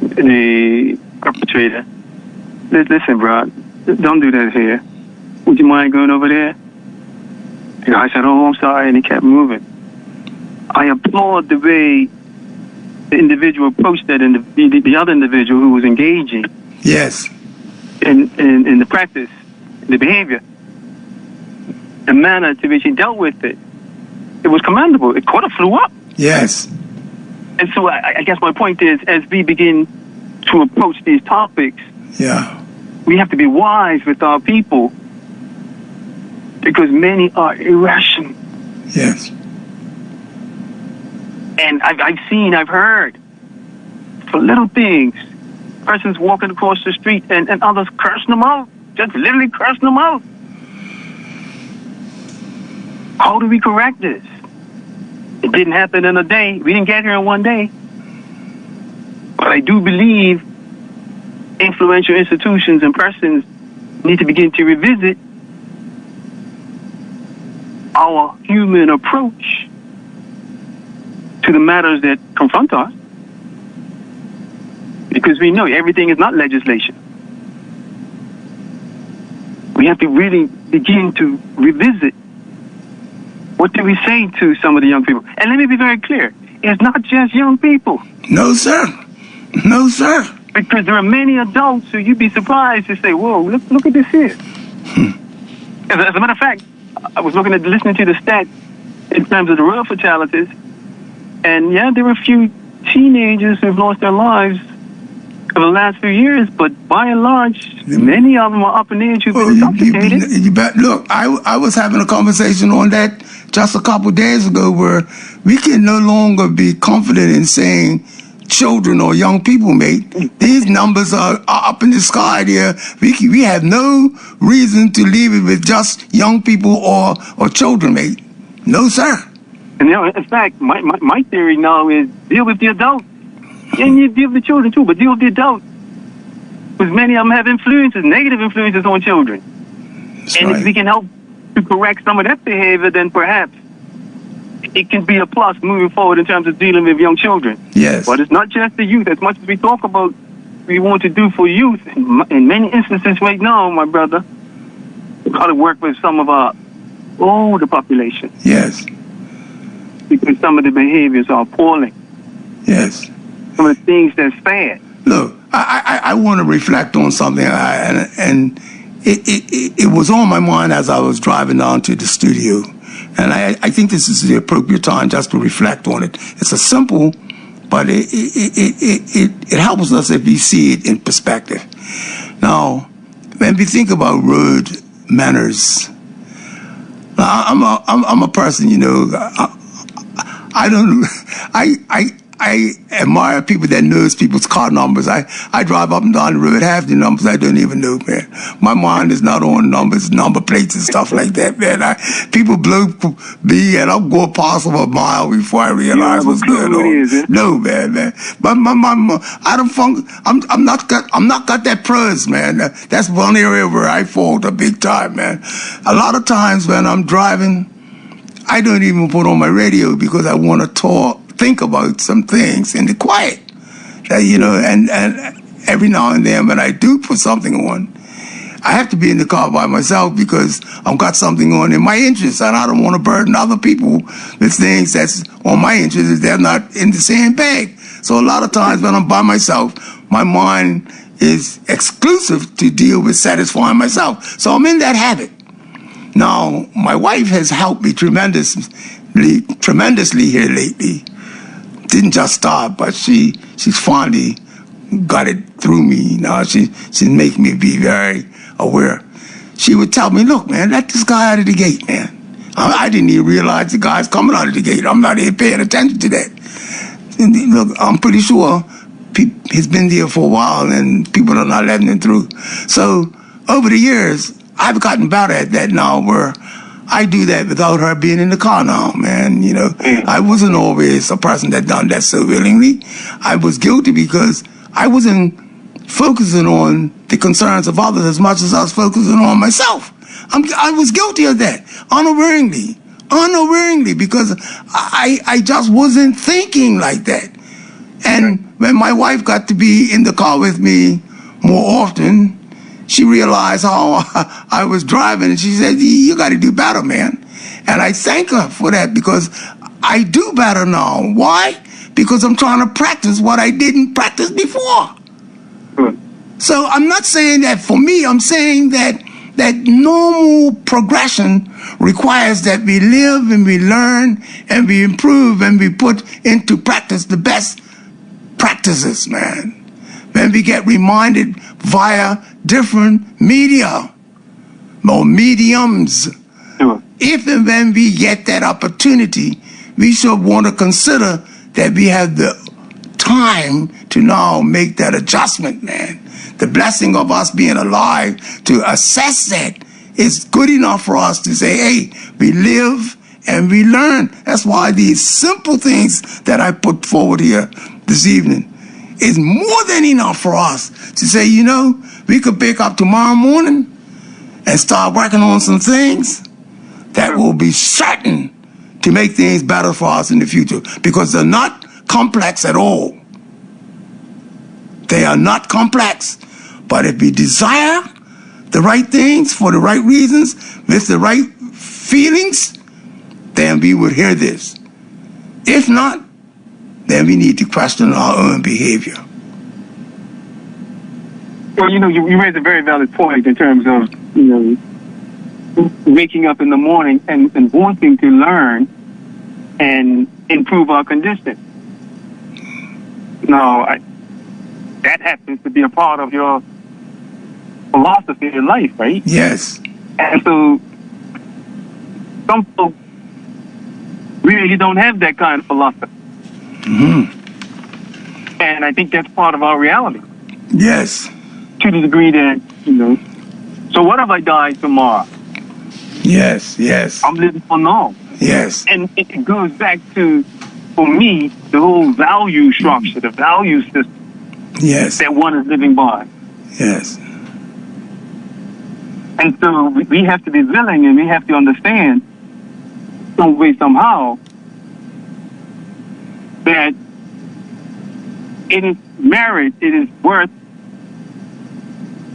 the perpetrator, listen, bro, don't do that here. Would you mind going over there? You know, I said, oh, I'm sorry, and he kept moving. I applaud the way the individual approached that, and the other individual who was engaging. Yes. In the practice, the behavior, the manner to which he dealt with it. It was commendable. It could have flew up. Yes. And so I guess my point is, as we begin to approach these topics, we have to be wise with our people, because many are irrational. Yes. And I've heard, for little things, persons walking across the street and others cursing them out, just literally cursing them out. How do we correct this? It didn't happen in a day. We didn't get here in one day. But I do believe influential institutions and persons need to begin to revisit our human approach to the matters that confront us. Because we know everything is not legislation. We have to really begin to revisit, what do we say to some of the young people? And let me be very clear. It's not just young people. No, sir. No, sir. Because there are many adults who you'd be surprised to say, whoa, look at this here. As a matter of fact, I was listening to the stats in terms of the road fatalities. And yeah, there were a few teenagers who've lost their lives over the last few years, but by and large, many of them are up in age who've been intoxicated. You bet. Look, I was having a conversation on that just a couple of days ago, where we can no longer be confident in saying children or young people, mate. These numbers are up in the sky there. We have no reason to leave it with just young people or children, mate. No, sir. And in fact, my theory now is deal with the adults. And you deal with the children too, but deal with the adults. Because many of them have influences, negative influences on children. That's and right. if we can help to correct some of that behavior, then perhaps it can be a plus moving forward in terms of dealing with young children. Yes. But it's not just the youth. As much as we talk about we want to do for youth, in many instances right now, my brother, we got to work with some of our older population. Yes. Because some of the behaviors are appalling. Yes. Some of the things that's sad. Look, I want to reflect on something, and it was on my mind as I was driving down to the studio, and I think this is the appropriate time just to reflect on it. It's a simple, but it helps us if we see it in perspective. Now, when we think about road manners, I'm a person, you know. I admire people that knows people's car numbers. I drive up and down the road, half the numbers I don't even know, man. My mind is not on numbers, number plates and stuff like that, man. People blow me and I'm going past them a mile before I realize what's going on. No, man. But I don't I'm not got that pros, man. That's one area where I falter big time, man. A lot of times when I'm driving, I don't even put on my radio because I want to think about some things in the quiet, you know, and every now and then when I do put something on, I have to be in the car by myself because I've got something on in my interest and I don't want to burden other people with things that's on my interest if they're not in the same bag. So a lot of times when I'm by myself, my mind is exclusive to deal with satisfying myself. So I'm in that habit. Now, my wife has helped me tremendously here lately. Didn't just start, but she's finally got it through me. Now she's making me be very aware. She would tell me, look, man, let this guy out of the gate, man. I didn't even realize the guy's coming out of the gate. I'm not even paying attention to that. And look, I'm pretty sure he's been there for a while and people are not letting him through. So over the years, I've gotten better at that now where I do that without her being in the car now, man. You know, I wasn't always a person that done that so willingly. I was guilty because I wasn't focusing on the concerns of others as much as I was focusing on myself. I was guilty of that, unawareingly, because I just wasn't thinking like that. And when my wife got to be in the car with me more often, she realized how I was driving, and she said, you got to do better, man. And I thank her for that because I do better now. Why? Because I'm trying to practice what I didn't practice before. So I'm not saying that for me. I'm saying that normal progression requires that we live and we learn and we improve and we put into practice the best practices, man. When we get reminded via different media or mediums. Sure. If and when we get that opportunity, we should want to consider that we have the time to now make that adjustment, man. The blessing of us being alive to assess that is good enough for us to say, hey, we live and we learn. That's why these simple things that I put forward here this evening is more than enough for us to say, you know, we could pick up tomorrow morning and start working on some things that will be certain to make things better for us in the future because they're not complex at all. They are not complex. But if we desire the right things for the right reasons with the right feelings, then we would hear this. If not, then we need to question our own behavior. Well, you know, you raised a very valid point in terms of, you know, waking up in the morning and wanting to learn and improve our condition. Now, that happens to be a part of your philosophy in life, right? Yes. And so some folks really don't have that kind of philosophy. Mm-hmm. And I think that's part of our reality. Yes. To the degree that, so what if I die tomorrow? Yes, yes. I'm living for now. Yes. And it goes back to, for me, the whole value structure, the value system Yes. that one is living by. Yes. And so we have to be willing and we have to understand some way, somehow, that it is merit, it is worth,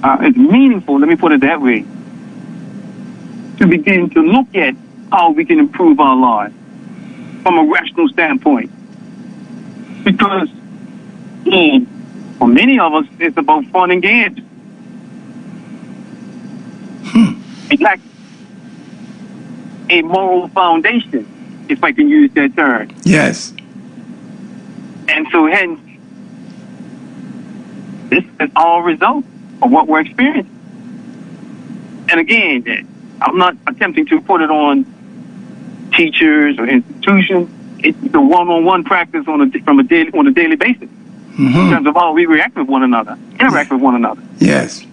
it's meaningful, let me put it that way, to begin to look at how we can improve our lives from a rational standpoint. Because for many of us, it's about fun and games. It lacks a moral foundation, if I can use that term. Yes. And so hence, this is all a result of what we're experiencing. And again, I'm not attempting to put it on teachers or institutions. It's the one-on-one practice on a daily basis in terms of how we react with one another, interact with one another. Yes.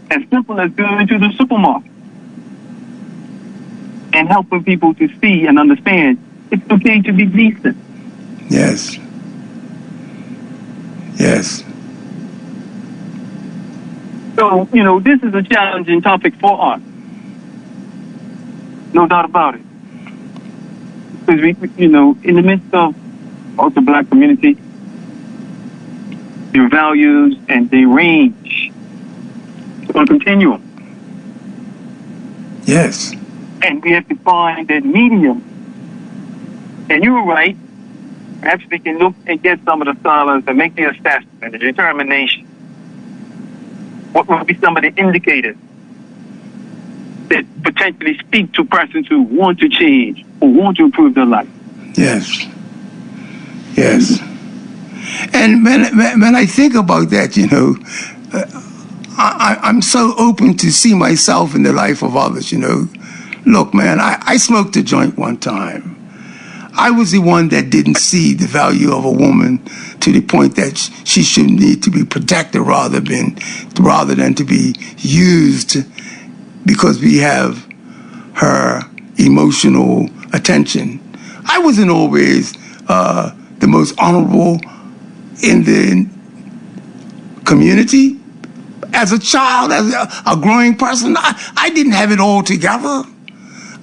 As simple as going to the supermarket and helping people to see and understand it's okay to be decent. Yes. Yes. So, this is a challenging topic for us. No doubt about it. Because we, in the midst of the black community, their values and their range on a continuum. Yes. And we have to find that medium. And you were right. Perhaps we can look and get some of the scholars and make the assessment, the determination. What would be some of the indicators that potentially speak to persons who want to change or want to improve their life? Yes. Yes. And when I think about that, I'm so open to see myself in the life of others, Look, man, I smoked a joint one time. I was the one that didn't see the value of a woman to the point that she should need to be protected rather than to be used because we have her emotional attention. I wasn't always the most honorable in the community. As a child, as a growing person, I didn't have it all together.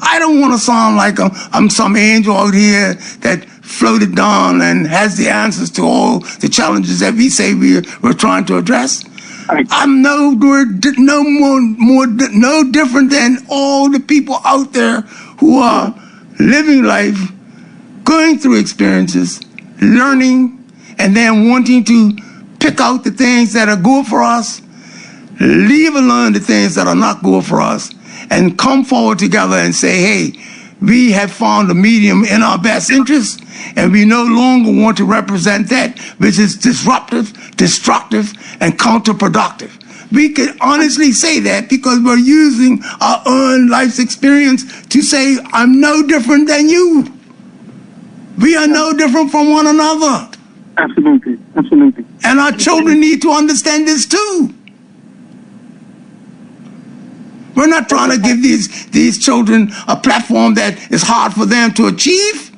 I don't want to sound like I'm some angel out here that floated down and has the answers to all the challenges that we say we're trying to address. I'm no different than all the people out there who are living life, going through experiences, learning, and then wanting to pick out the things that are good for us, leave alone the things that are not good for us, and come forward together and say, hey, we have found a medium in our best interest, and we no longer want to represent that which is disruptive, destructive, and counterproductive. We can honestly say that because we're using our own life's experience to say, I'm no different than you. We are no different from one another. Absolutely, absolutely. And our children need to understand this too. We're not trying to give these children a platform that is hard for them to achieve.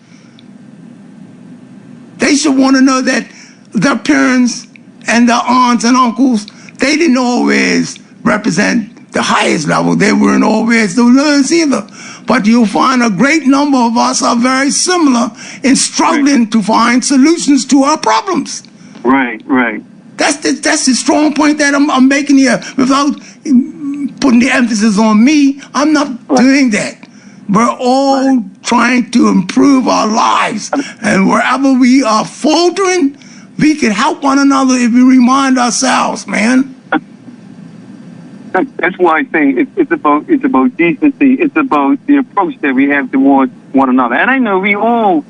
They should want to know that their parents and their aunts and uncles, they didn't always represent the highest level. They weren't always the lowest either. But you'll find a great number of us are very similar in struggling to find solutions to our problems. Right. That's the strong point that I'm making here without putting the emphasis on me. I'm not doing that. We're all trying to improve our lives. And wherever we are faltering, we can help one another if we remind ourselves, man. That's why I say it's about decency. It's about the approach that we have towards one another. And I know we all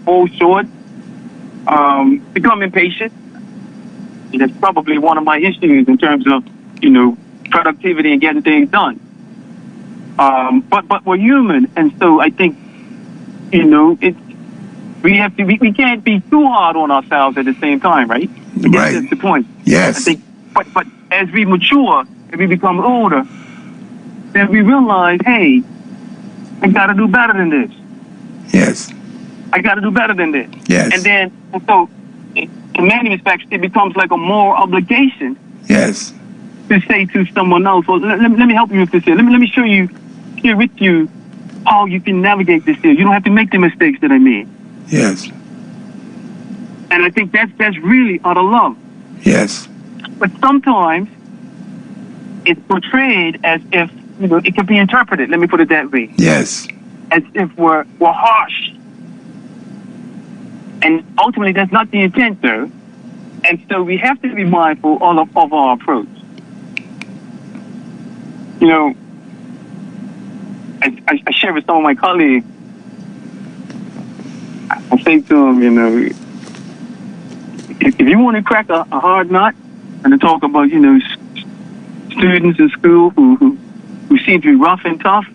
fall short, become impatient. And that's probably one of my issues in terms of, productivity and getting things done. But we're human, and so I think, We can't be too hard on ourselves at the same time, right? Right. That's the point. Yes. I think, but as we mature and we become older, then we realize, hey, I got to do better than this. Yes. I got to do better than this. Yes. And so, in many respects, it becomes like a moral obligation. Yes. To say to someone else, well, let me help you with this here. Let me share with you how you can navigate this here. You don't have to make the mistakes that I made. Yes. And I think that's really out of love. Yes. But sometimes it's portrayed as if, it can be interpreted, let me put it that way. Yes. As if we're harsh. And ultimately that's not the intent though. And so we have to be mindful of our approach. I share with some of my colleagues, I say to them, if you want to crack a hard nut and to talk about, students in school who seem to be rough and tough,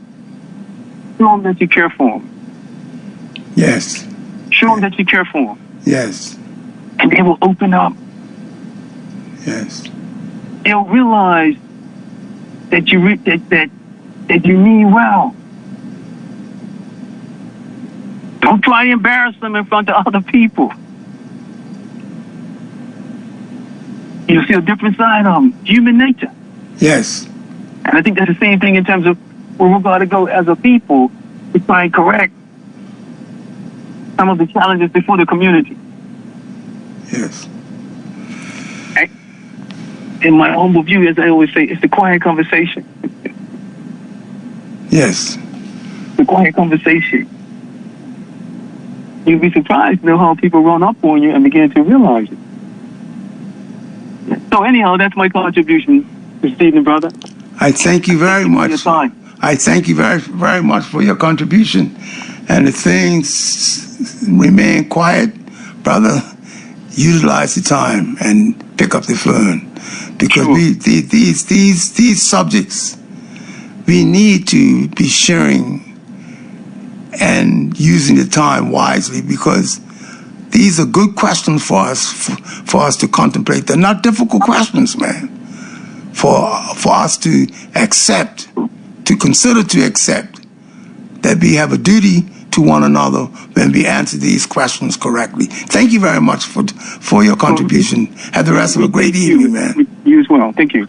show them that you care for them. Yes. Show them that you care for them. Yes. And they will open up. Yes. They'll realize that you mean well. Don't try to embarrass them in front of other people. You'll see a different side of them. Human nature. Yes. And I think that's the same thing in terms of where we're going to go as a people to try and correct some of the challenges before the community. Yes. In my humble view, as I always say, it's the quiet conversation. Yes. The quiet conversation. You'd be surprised to know how people run up on you and begin to realize it. So anyhow, that's my contribution this evening, brother. I thank you very much. I thank you very, very much for your contribution. And if things remain quiet, brother, utilize the time and pick up the phone. Because sure. these subjects, we need to be sharing and using the time wisely, because these are good questions for us to contemplate. They're not difficult questions, man. For us to accept, to consider to accept that we have a duty to one another when we answer these questions correctly. Thank you very much for your contribution. Have the rest of a great evening, man. You as well. Thank you.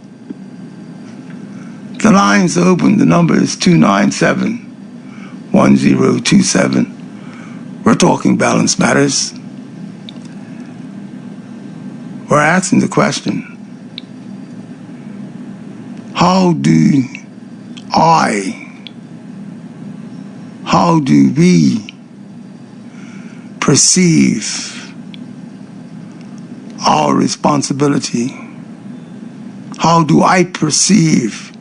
The lines are open. The number is 297-1027. We're talking Balance Matters. We're asking the question, how do we perceive our responsibility? How do I perceive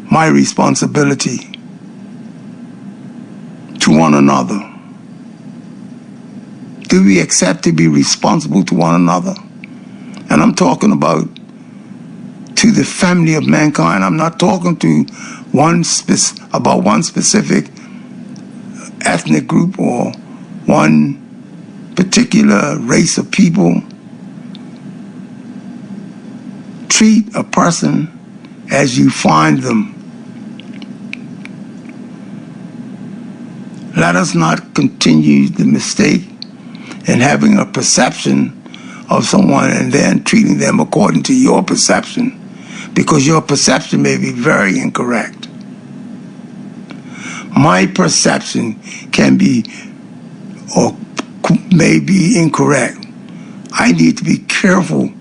my responsibility to one another? Do we accept to be responsible to one another? And I'm talking about to the family of mankind. I'm not talking to one specific ethnic group or one particular race of people. Treat a person as you find them. Let us not continue the mistake in having a perception of someone and then treating them according to your perception, because your perception may be very incorrect. My perception can be or may be incorrect. I need to be careful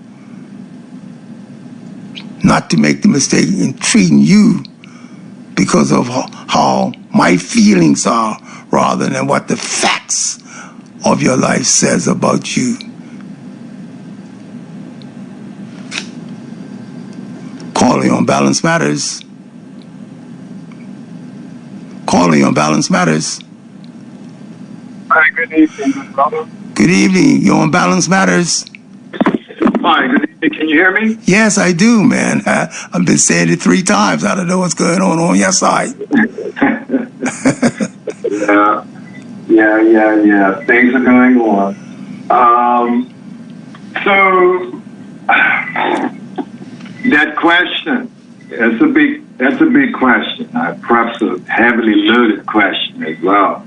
not to make the mistake in treating you because of how my feelings are rather than what the facts of your life says about you. Calling on Balance Matters. Calling on Balance Matters. Hi, good evening, brother. Good evening. You're on Balance Matters. Hi, good evening. Can you hear me? Yes, I do, man. I've been saying it 3 times. I don't know what's going on your side. Yeah. Yeah. Things are going on. So that question, that's a big question. Perhaps a heavily loaded question as well.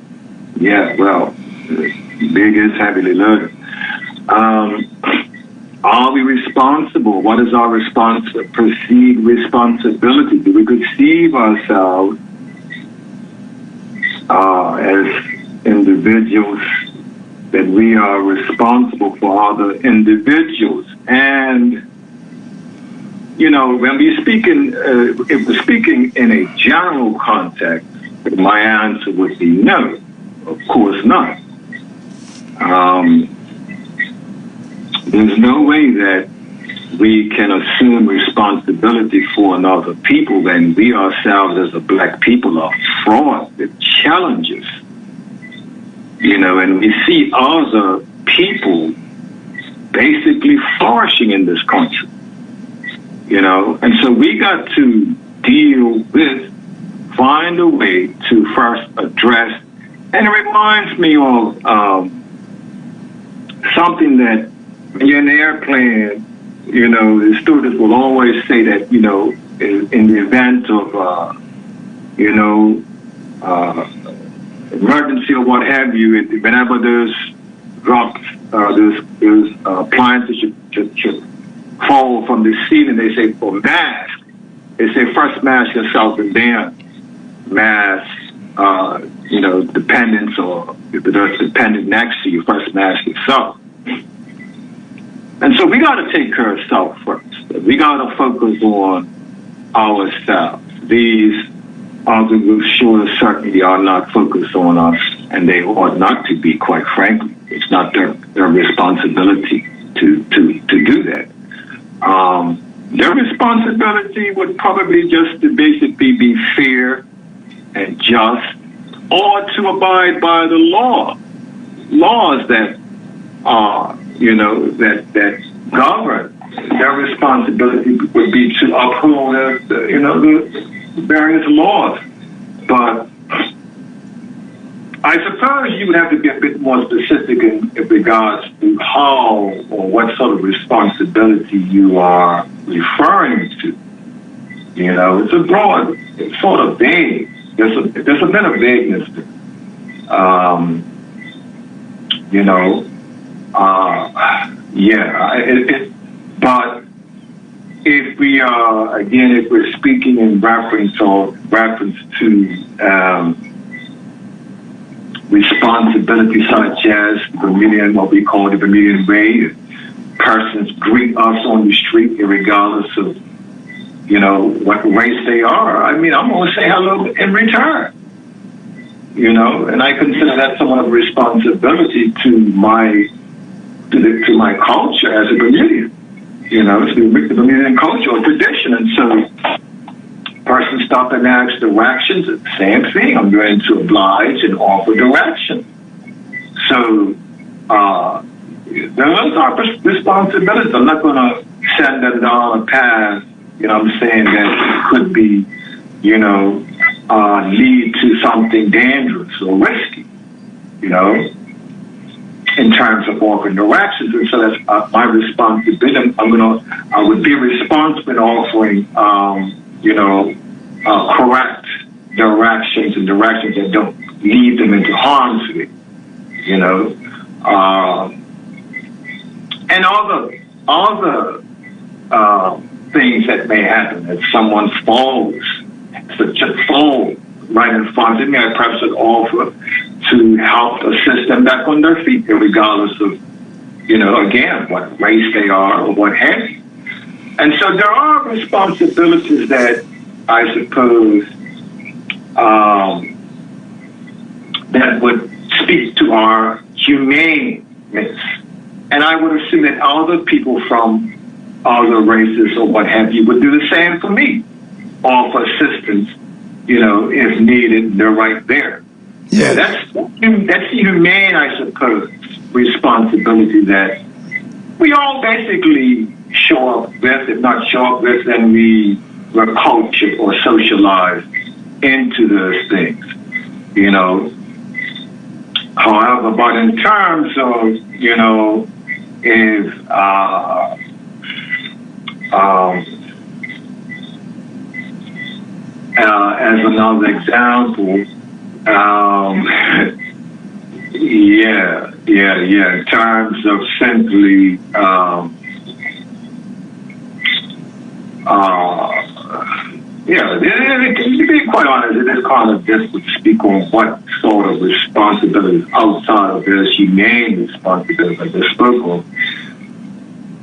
Yeah, well, big is heavily loaded. Are we responsible? What is our perceived responsibility? Do we perceive ourselves as individuals that we are responsible for other individuals? And when we speak if we're speaking in a general context, my answer would be no, of course not. There's no way that we can assume responsibility for another people when we ourselves as a black people are fraught with challenges. And we see other people basically flourishing in this country. And so we got to find a way to first address, and it reminds me of something that when you're in the airplane, the students will always say that, in the event of, emergency or what have you, whenever there's drops, there's appliances should fall from the ceiling, they say for mask, they say first mask yourself and then mask, dependents, or if there's a dependent next to you, first mask yourself. And so we got to take care of self first. We got to focus on ourselves. These other groups sure certainly are not focused on us, and they ought not to be, quite frankly. It's not their responsibility to do that. Their responsibility would probably just to basically be fair and just, or to abide by the laws that are, that govern. Their responsibility would be to uphold the various laws. But I suppose you would have to be a bit more specific in regards to how or what sort of responsibility you are referring to. It's a broad, it's sort of vague. There's a bit of vagueness there. But if we are, again, if we're speaking in reference to responsibility such as what we call the Bermudian way, persons greet us on the street regardless of, what race they are. I mean, I'm going to say hello in return. And I consider that somewhat of a responsibility to my culture as a Bermudian. It's the Bermudian culture or tradition. And so person stop and ask directions, same thing. I'm going to oblige and offer direction. So those are responsibilities. I'm not going to send them down a path, I'm saying that could be, lead to something dangerous or risky, in terms of offering directions. And so that's my responsibility. I would be responsible in offering, correct directions and directions that don't lead them into harm's way, and other things that may happen. If someone falls, just fall right in front of me, I perhaps would offer to help assist them back on their feet, regardless of, again, what race they are or what have you. And so there are responsibilities that I suppose that would speak to our humaneness. And I would assume that other people from other races or what have you would do the same for me. Offer assistance, if needed, they're right there. Yeah, that's the humane, I suppose, responsibility that we all basically show up with. If not show up with, then we're cultured or socialized into those things. However, but in terms of, if as another example, in terms of simply to be quite honest, it is kind of difficult to speak on what sort of responsibilities outside of this humane responsibility I just spoke of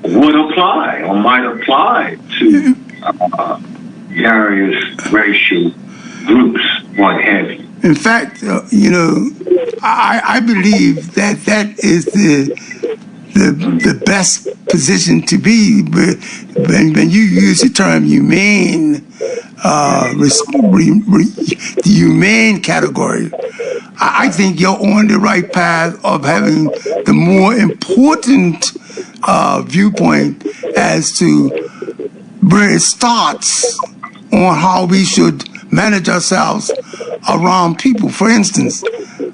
would apply or might apply to various racial groups, what have you. In fact, I believe that is the best position to be. When you use the term humane, the humane category, I think you're on the right path of having the more important viewpoint as to where it starts on how we should manage ourselves around people, for instance.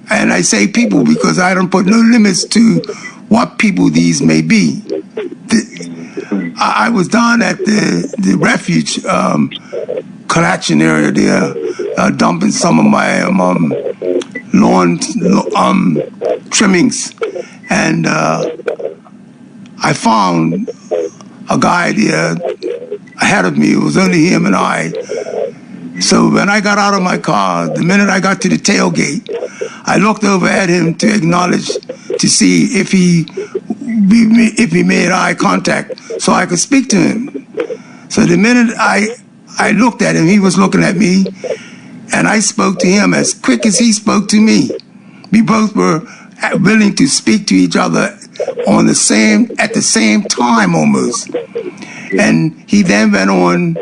And I say people because I don't put no limits to what people these may be. I was down at the refuge collection area there, dumping some of my lawn trimmings, and I found a guy there ahead of me. It was only him and I. So when I got out of my car, the minute I got to the tailgate, I looked over at him to acknowledge, to see if he made eye contact so I could speak to him. So the minute I looked at him, he was looking at me, and I spoke to him as quick as he spoke to me. We both were willing to speak to each other at the same time almost. And he then went on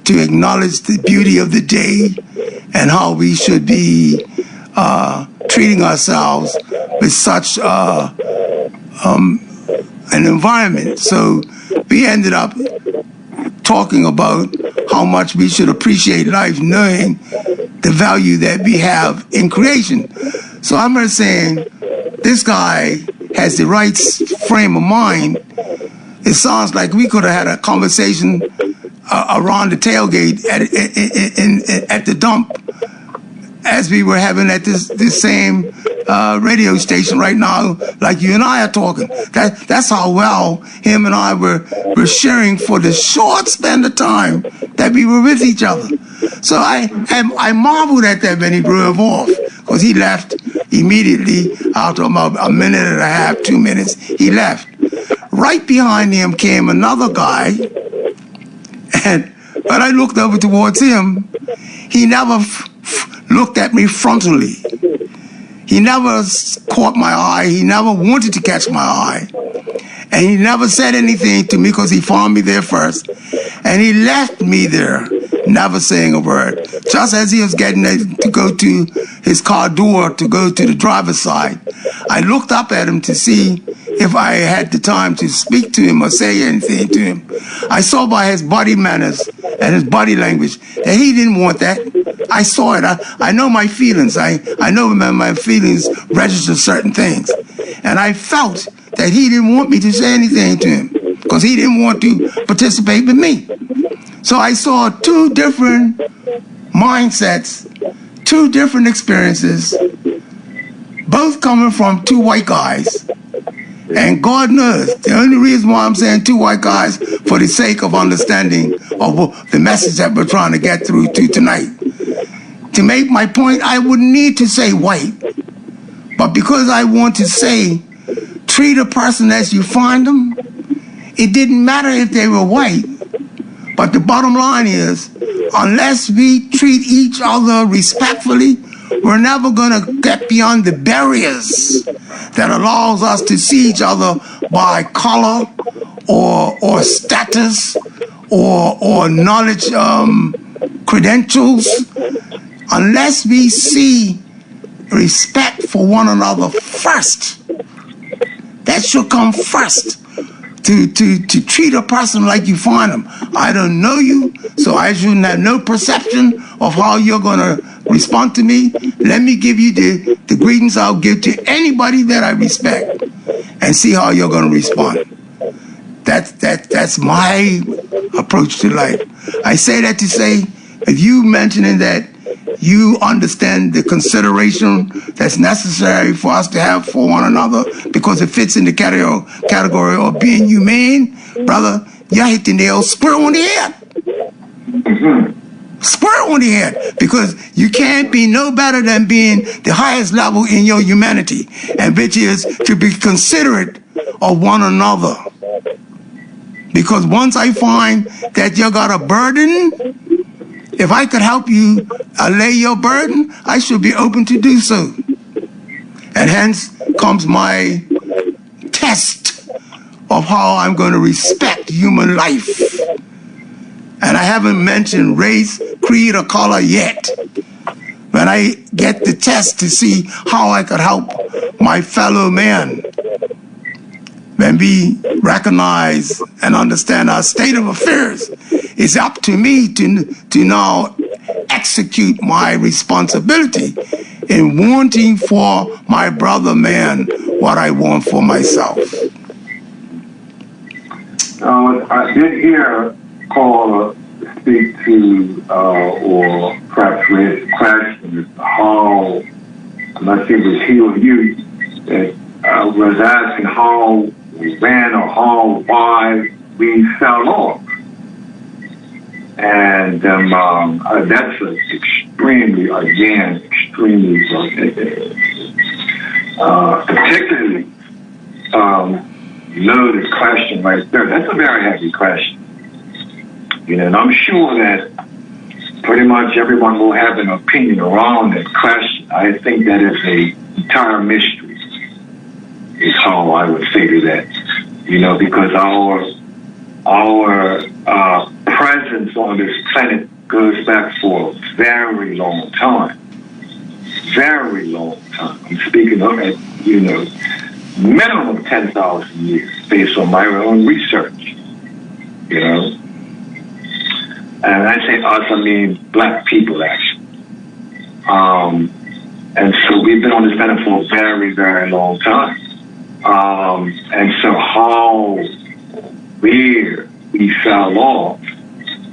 to acknowledge the beauty of the day and how we should be treating ourselves with such an environment. So we ended up talking about how much we should appreciate life, knowing the value that we have in creation. So I'm just saying, this guy has the right frame of mind. It sounds like we could have had a conversation around the tailgate at the dump as we were having at this same radio station right now, like you and I are talking. That's how well him and I were sharing for the short span of time that we were with each other. So I marveled at that when he drove off, because he left immediately after about a minute and a half, 2 minutes. He left. Right behind him came another guy, and when I looked over towards him, he never looked at me frontally. He never caught my eye. He never wanted to catch my eye. And he never said anything to me because he found me there first. And he left me there, never saying a word. Just as he was getting to go to his car door to go to the driver's side, I looked up at him to see if I had the time to speak to him or say anything to him. I saw by his body manners and his body language that he didn't want that. I saw it. I know my feelings. I know my feelings register certain things. And I felt that he didn't want me to say anything to him because he didn't want to participate with me. So I saw two different mindsets, two different experiences, both coming from two white guys. And God knows, the only reason why I'm saying two white guys, for the sake of understanding of the message that we're trying to get through to tonight. To make my point, I wouldn't need to say white. But because I want to say, treat a person as you find them, it didn't matter if they were white. But the bottom line is, unless we treat each other respectfully, we're never going to get beyond the barriers that allows us to see each other by color or status or knowledge credentials. Unless we see respect for one another first, that should come first. To treat a person like you find them. I don't know you, so I shouldn't have no perception of how you're going to respond to me. let me give you the greetings I'll give to anybody that I respect, and see how you're going to respond. That's my approach to life. I say that to say, if you mentioning that you understand the consideration that's necessary for us to have for one another because it fits in the category of being humane, brother, you hit the nail square on the head. Square on the head, because you can't be no better than being the highest level in your humanity, and which is to be considerate of one another. Because once I find that you got a burden, if I could help you allay your burden, I should be open to do so. And hence comes my test of how I'm going to respect human life. And I haven't mentioned race, creed, or color yet. When I get the test to see how I could help my fellow man, when we recognize and understand our state of affairs, it's up to me to now execute my responsibility in wanting for my brother man what I want for myself. I did hear caller speak to or perhaps raise the question as to how, unless it was he or you, that was asking how, when, or how, why we fell off. And that's an extremely particularly loaded question right there. That's a very heavy question. You know, and I'm sure that pretty much everyone will have an opinion around that question. I think that is an entire mystery, is how I would figure that. You know, because our presence on this planet goes back for a very long time. Very long time. I'm speaking of, you know, minimum 10,000 years based on my own research. You know? And I say us, I mean black people, actually. And so we've been on this planet for a very, very long time. And so how, where we fell off,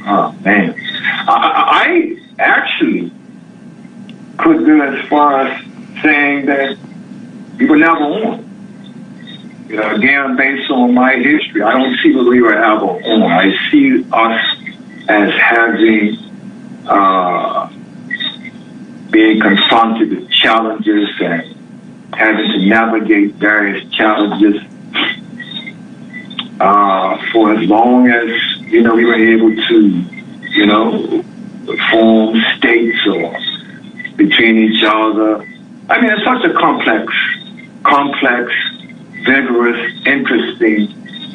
oh man. I actually could go as far as saying that we were never on. You know, again, based on my history, I don't see that we were ever on. I see us as having being confronted with challenges and having to navigate various challenges for as long as, you know, we were able to, you know, form states or between each other. I mean, it's such a complex, vigorous, interesting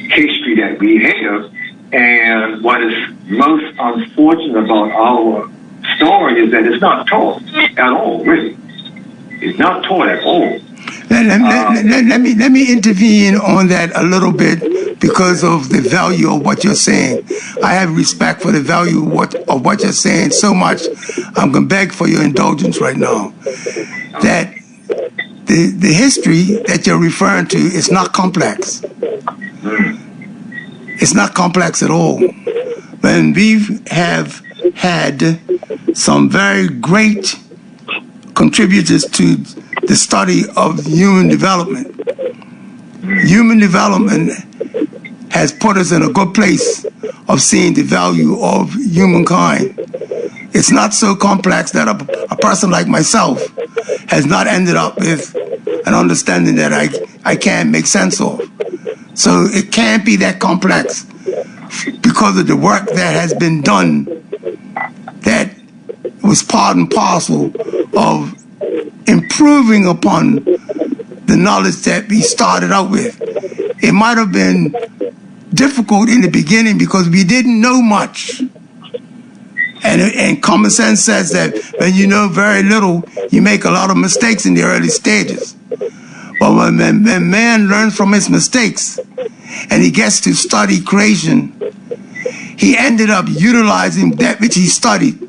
history that we have. And what is most unfortunate about our story is that it's not taught at all, really. It's not taught at all. Let me intervene on that a little bit because of the value of what you're saying. I have respect for the value of what you're saying so much. I'm going to beg for your indulgence right now. That the history that you're referring to is not complex. It's not complex at all. When we have had some very great contributors to the study of human development. Human development has put us in a good place of seeing the value of humankind. It's not so complex that a person like myself has not ended up with an understanding that I can't make sense of. So it can't be that complex because of the work that has been done that was part and parcel of improving upon the knowledge that we started out with. It might have been difficult in the beginning because we didn't know much. And common sense says that when you know very little, you make a lot of mistakes in the early stages. But when man learns from his mistakes and he gets to study creation, he ended up utilizing that which he studied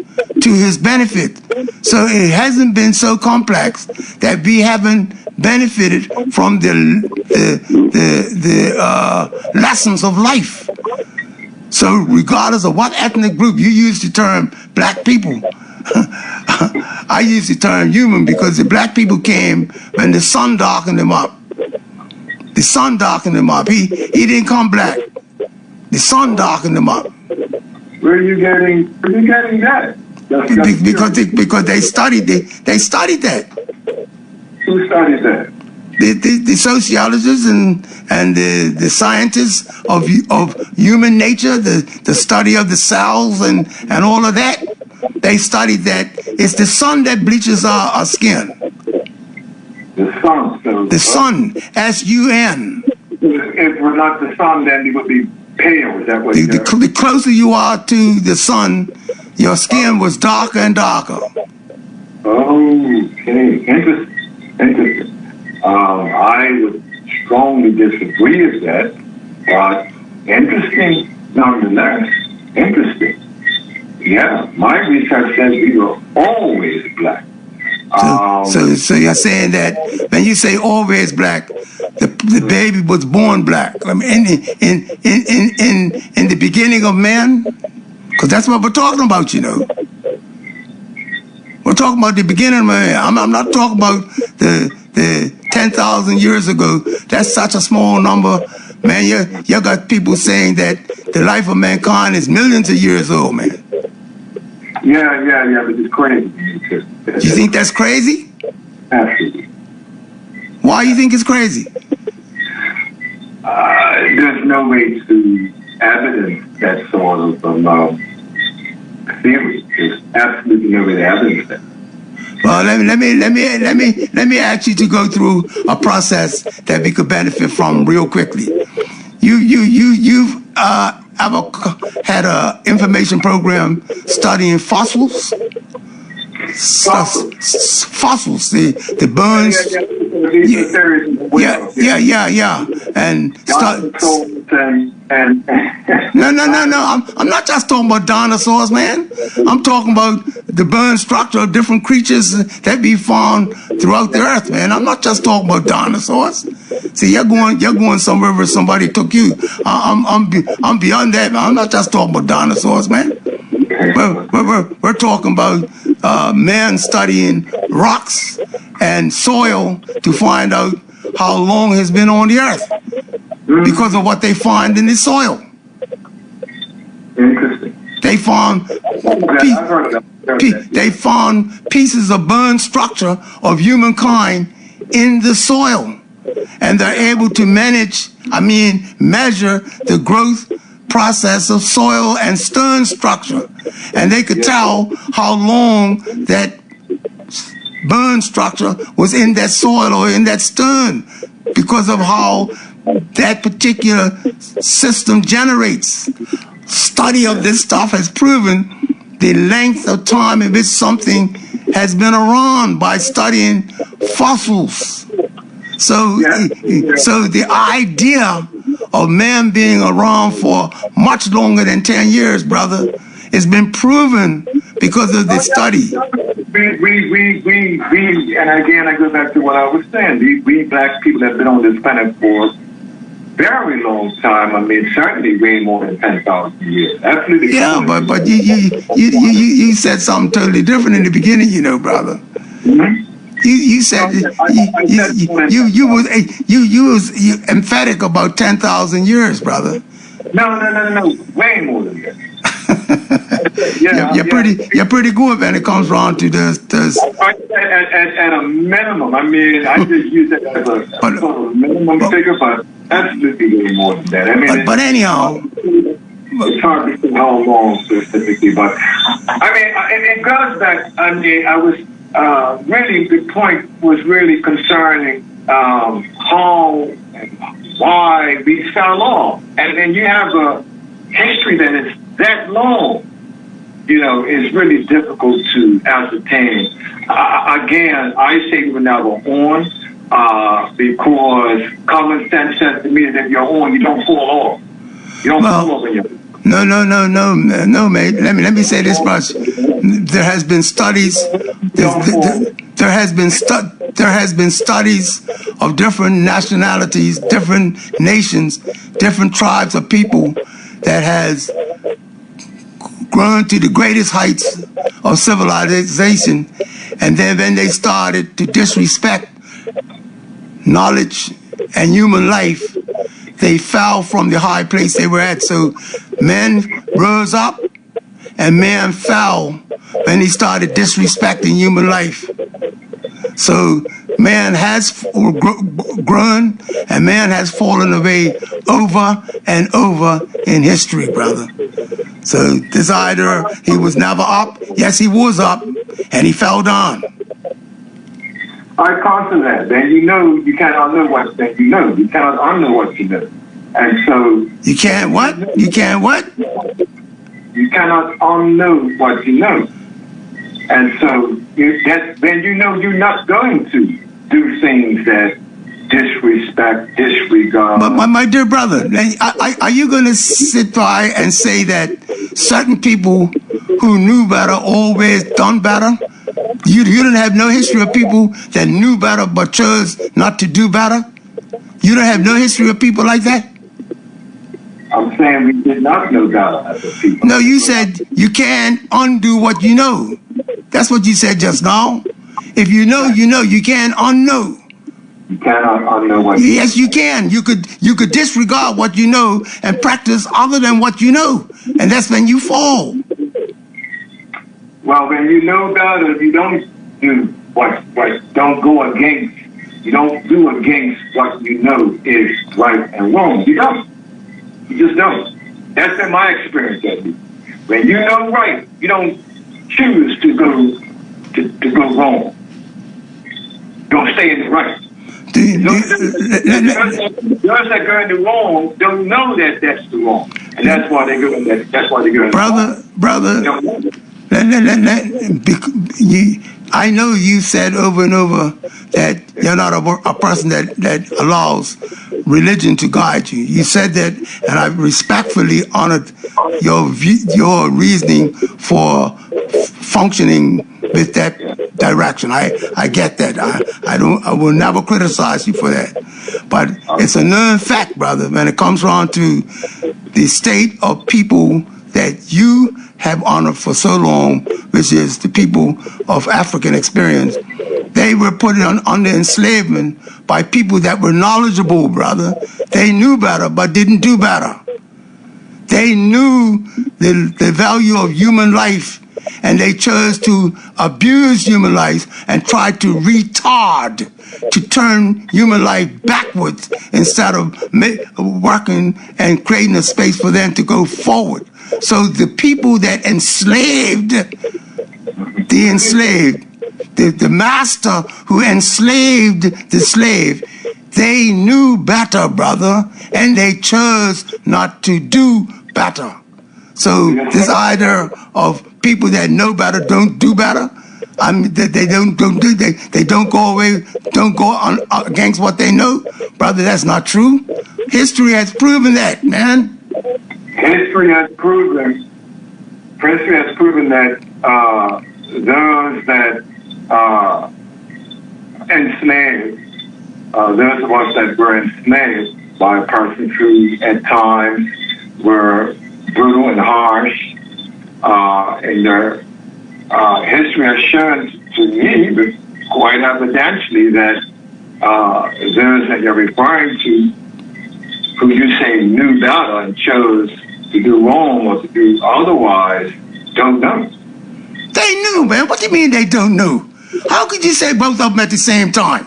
to his benefit, So it hasn't been so complex that we haven't benefited from the lessons of life. So regardless of what ethnic group you use the term black people, I use the term human because the black people came when the sun darkened them up. The sun darkened him up. He didn't come black. The sun darkened him up. Where are you getting that? Because they studied that. Who studied that? The sociologists and the scientists of human nature, the study of the cells and all of that. They studied that it's the sun that bleaches our skin. The sun. So the sun, S-U-N. If it were not the sun, then it would be pale. Is that what the closer you are to the sun, your skin was darker and darker. Okay, interesting. I would strongly disagree with that, but interesting nonetheless. Interesting. Yeah, my research says we were always black. So you're saying that when you say always black, the baby was born black. I mean, in the beginning of man, because that's what we're talking about, you know. We're talking about the beginning of man. I'm not talking about the 10,000 years ago. That's such a small number, man. You got people saying that the life of mankind is millions of years old, man. Yeah, but it's crazy. You think that's crazy? Absolutely. Why do you think it's crazy? There's no way to evidence that sort of theory. There's absolutely no way to evidence that. Well, let me ask you to go through a process that we could benefit from real quickly. You've ever had an information program studying fossils? Fossils, the bones. Yeah. And no. I'm not just talking about dinosaurs, man. I'm talking about the bone structure of different creatures that we found throughout the earth, man. I'm not just talking about dinosaurs. See, you're going somewhere where somebody took you. I'm beyond that, man. I'm not just talking about dinosaurs, man. We're talking about man studying rocks and soil to find out how long has been on the earth because of what they find in the soil. Interesting. They found pieces of bone structure of humankind in the soil, and they're able to measure the growth process of soil and stone structure, and they could tell how long that bone structure was in that soil or in that stone because of how that particular system generates. Study of this stuff has proven the length of time in which something has been around by studying fossils. So the idea of man being around for much longer than 10 years, brother, has been proven because of this study. We, and again, I go back to what I was saying. We black people have been on this planet for a very long time. I mean, certainly way more than 10,000 years. Absolutely. Yeah, but you said something totally different in the beginning, you know, brother. Mm-hmm. You said you was emphatic about 10,000 years, brother. No. Way more than that. You're pretty good when it comes around to this. At a minimum, I mean, I just use it as a sort of minimum figure, but absolutely way more than that. I mean, but anyhow, it's hard to say how long specifically, but I mean, it goes back. I mean, I was really the point was really concerning how and why we fell off, and then you have a history that is that long. You know, it's really difficult to ascertain. Again, I say we were never on because common sense says to me that if you're on, you don't fall off. You don't fall off when you're No, mate. Let me say this much. There has been studies There has been studies of different nationalities, different nations, different tribes of people that has grown to the greatest heights of civilization, and then when they started to disrespect knowledge and human life, they fell from the high place they were at. So men rose up and man fell when he started disrespecting human life. So man has grown and man has fallen away over and over in history, brother. So this either he was never up, yes he was up, and he fell down. I constant that. Then you cannot unknow what you know. You cannot unknow what you know. And so you can't what? You can't what? You cannot unknow what you know. And so then you know you're not going to do things that disrespect, disregard. But my dear brother, are you going to sit by and say that certain people who knew better always done better? You don't have no history of people that knew better but chose not to do better? You don't have no history of people like that? I'm saying we did not know better as a people. No, you said you can't undo what you know. That's what you said just now. If you know, you know. You can't unknow. You cannot unknow what you know. Yes, you can. You could disregard what you know and practice other than what you know. And that's when you fall. Well, when you know better, you don't do what don't go against. You don't do against what you know is right and wrong. You don't. You just don't. That's been my experience at least. When you know right, you don't choose to go wrong. Don't stay in the right. Those that go in the wrong don't know that that's the wrong, and that's why they go in that. That's why they go in. Brother. I know you said over and over that you're not a person that allows religion to guide you. You said that, and I respectfully honored your reasoning for functioning with that direction. I get that. I will never criticize you for that. But it's a known fact, brother, when it comes around to the state of people that you have honored for so long, which is the people of African experience. They were put under enslavement by people that were knowledgeable, brother. They knew better, but didn't do better. They knew the value of human life, and they chose to abuse human life and try to retard, to turn human life backwards instead of working and creating a space for them to go forward. So the people that enslaved, the master who enslaved the slave, they knew better, brother, and they chose not to do better. So this idea of people that know better don't do better. I mean, they don't go on against what they know, brother. That's not true. History has proven that, man. History has proven that those that enslaved, those of us that were enslaved by a person who at times were brutal and harsh, and their history has shown to me, but quite evidently, that those that you're referring to, who you say knew better and chose to do wrong or to do otherwise, don't know. They knew, man. What do you mean they don't know? How could you say both of them at the same time?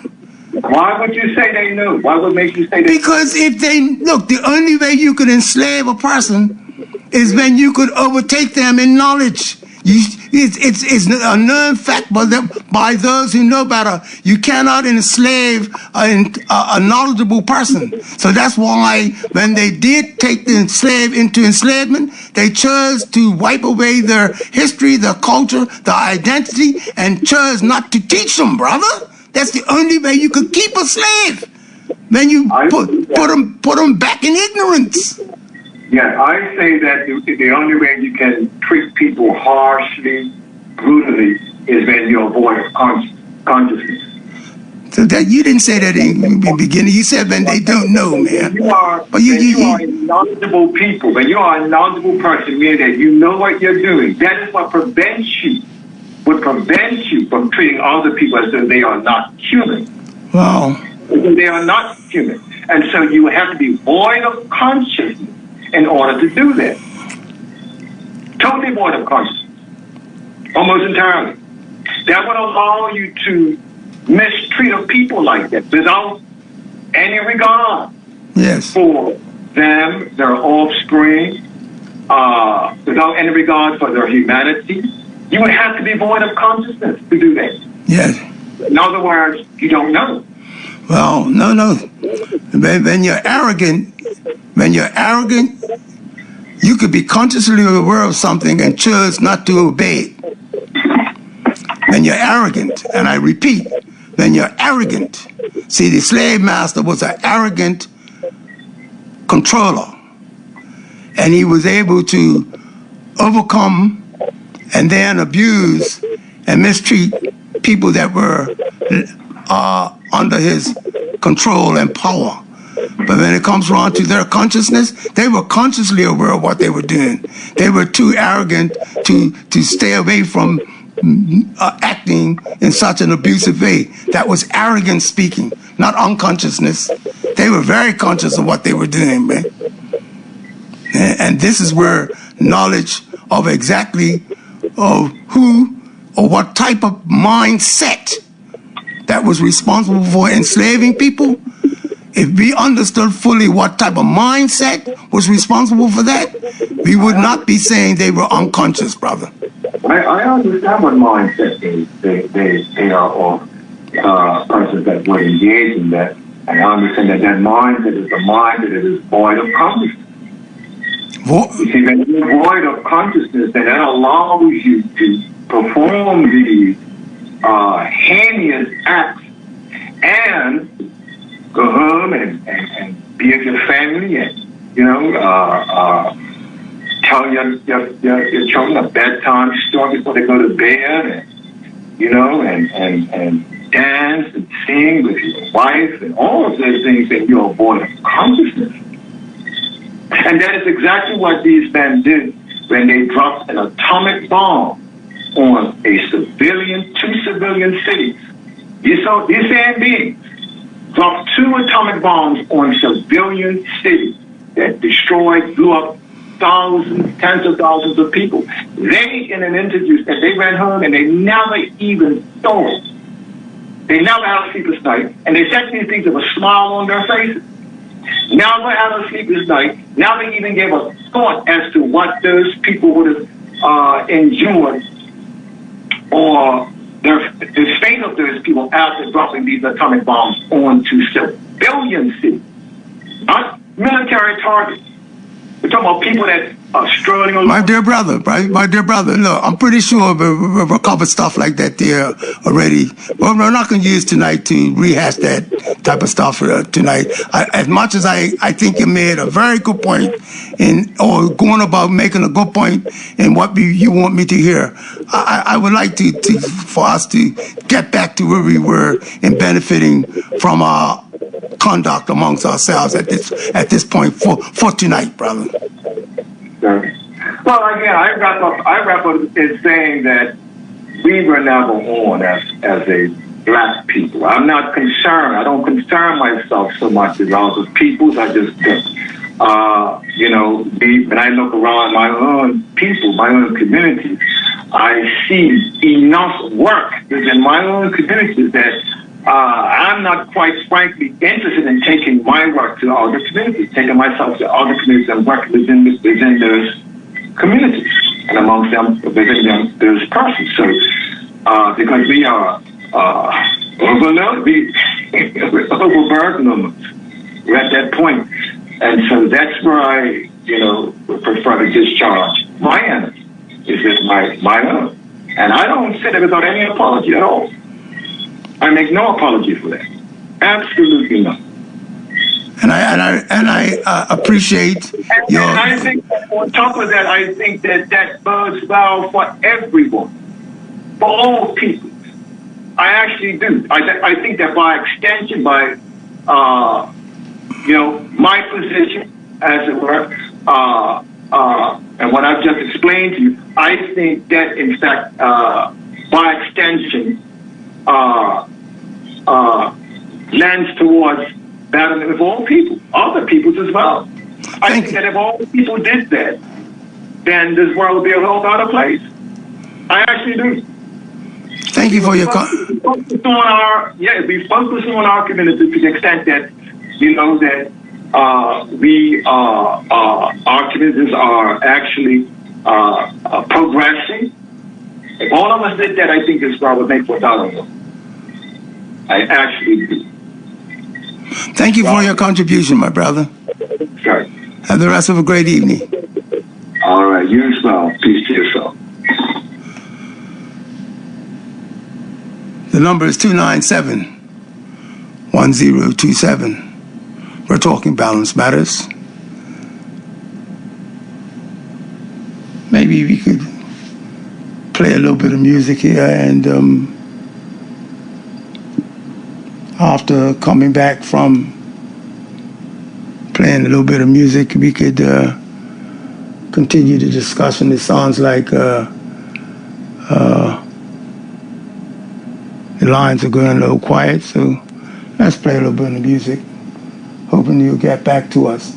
Why would you say they knew? Why would make you say they Because if they, look, the only way you could enslave a person is when you could overtake them in knowledge. It's a known fact by those who know better. You cannot enslave a knowledgeable person. So that's why when they did take the slave into enslavement, they chose to wipe away their history, their culture, their identity, and chose not to teach them, brother. That's the only way you could keep a slave. When you put them back in ignorance. Yeah, I say that the only way you can treat people harshly, brutally, is when you're void of consciousness. So that you didn't say that in the beginning. You said when they don't know, man. You are, but you are a knowledgeable people. When you are a knowledgeable person, meaning that you know what you're doing. That is what prevents you. Would prevent you from treating other people as though they are not human. Wow. They are not human. And so you have to be void of consciousness in order to do that. Totally void of consciousness. Almost entirely. That would allow you to mistreat a people like that without any regard for them, their offspring, without any regard for their humanity. You would have to be void of consciousness to do that. Yes. In other words, you don't know. Well, no. When you're arrogant, you could be consciously aware of something and choose not to obey it. When you're arrogant, and I repeat, when you're arrogant. See, the slave master was an arrogant controller, and he was able to overcome and then abuse and mistreat people that were under his control and power. But when it comes around to their consciousness, they were consciously aware of what they were doing. They were too arrogant to stay away from acting in such an abusive way. That was arrogant speaking, not unconsciousness. They were very conscious of what they were doing, man. And this is where knowledge of exactly of who or what type of mindset that was responsible for enslaving people. If we understood fully what type of mindset was responsible for that, we would not be saying they were unconscious, brother. I understand what mindset they are, or persons that were engaged in that. I understand that mindset is a mind that is void of consciousness. You see, when you're void of consciousness, then that allows you to perform these heinous acts and go home and be with your family and, tell your children a bedtime story before they go to bed and dance and sing with your wife and all of those things that you're void of consciousness. And that is exactly what these men did when they dropped an atomic bomb on two civilian cities. These same beings dropped 2 atomic bombs on civilian cities that destroyed, blew up thousands, tens of thousands of people. They, in an interview, said they went home and they never even thought. They never had a sleepless night, and they said these things with a smile on their faces. Never had a sleepless night, never even gave a thought as to what those people would have endured or the fate of those people after dropping these atomic bombs onto civilian cities, not military targets. We're talking about people that are struggling along. My dear brother, look, I'm pretty sure we've recovered stuff like that there already. Well, we're not going to use tonight to rehash that type of stuff tonight. As much as I think you made a very good point or going about making a good point in what you want me to hear, I would like for us to get back to where we were in benefiting from our conduct amongst ourselves at this point for tonight, brother. Well, again, I wrap up in saying that we were never on as a black people. I'm not concerned. I don't concern myself so much with other peoples. I just don't. When I look around my own people, my own community, I see enough work within my own communities that I'm not quite frankly interested in taking my work to other communities, taking myself to other communities and working within those communities and amongst them, within those persons. So, because we are overloaded, we're overburdened almost. We're at that point. And so that's where I, would prefer to discharge my energy, is with my own. And I don't sit there without any apology at all. I make no apology for that. Absolutely none. And I appreciate your. And I think on top of that, I think that bodes well for everyone. for all people. I actually do. I think that by extension, by my position, as it were, and what I've just explained to you, I think that in fact, by extension, lends towards battling with all people, other peoples as well. I think that if all people did that, then this world would be a whole other place. I actually do. Thank you for your we focus on our community to the extent that our communities are actually progressing. If all of us did that, I think this world would make for $1. I actually do. Thank you for your contribution, my brother. Sorry. Have the rest of a great evening. All right, you as well. Peace to yourself. The number is 297-1027. We're talking Balance Matters. Maybe we could play a little bit of music here, and after coming back from playing a little bit of music, we could continue the discussion. It sounds like the lines are going a little quiet, so let's play a little bit of music, hoping you'll get back to us.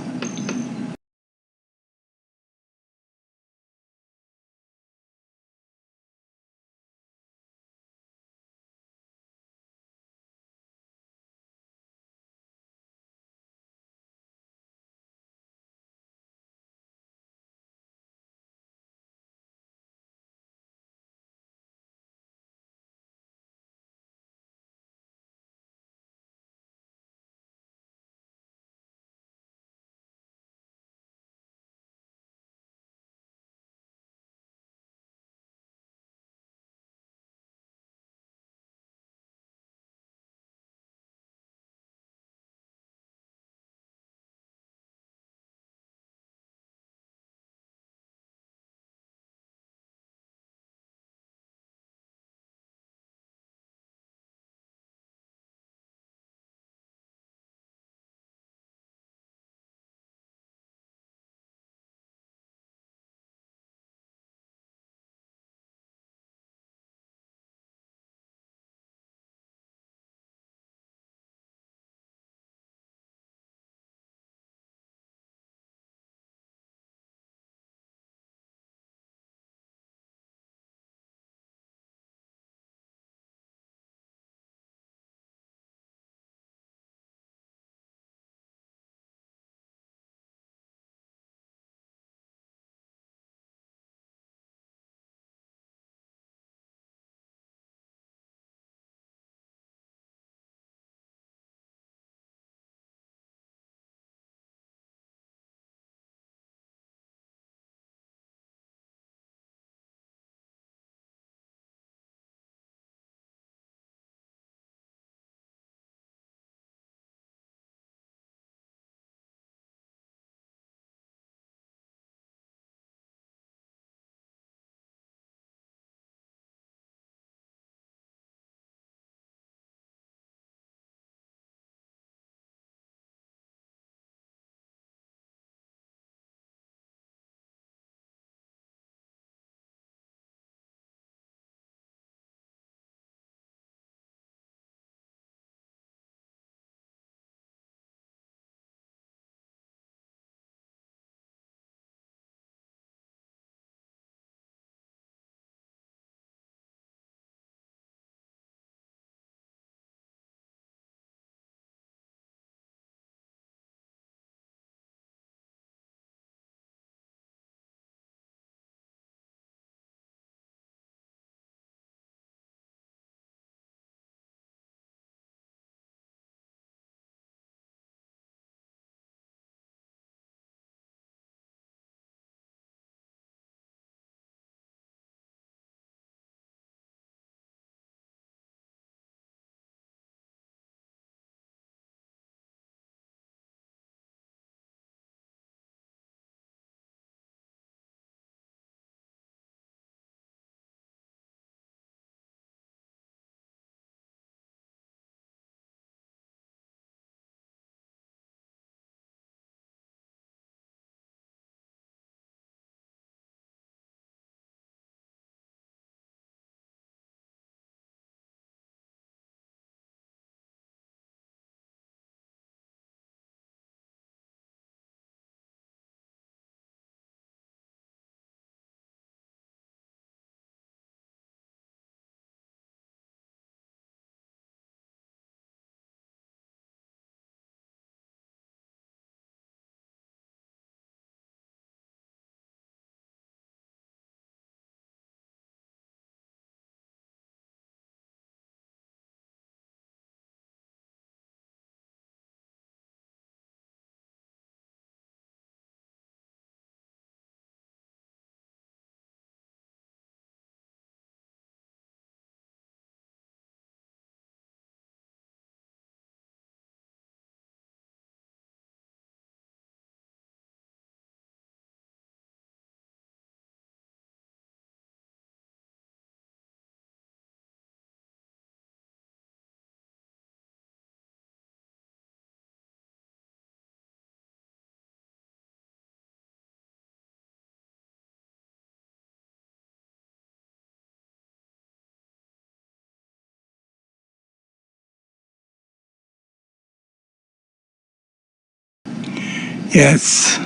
Yes.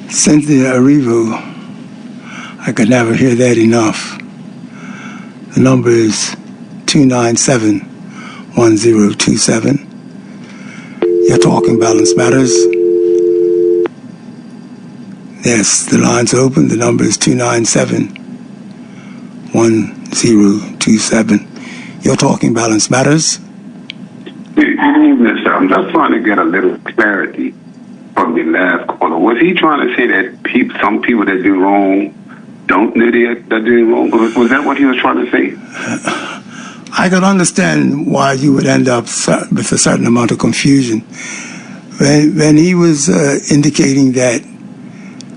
Cynthia Erivo, I could never hear that enough. The number is 297-1027. You're talking Balance Matters. Yes, the line's open. The number is 297-1027. You're talking Balance Matters. I'm just trying to get a little clarity from the last caller. Was he trying to say that some people that do wrong don't know they're doing wrong? Was that what he was trying to say? I can understand why you would end up with a certain amount of confusion. When he was indicating that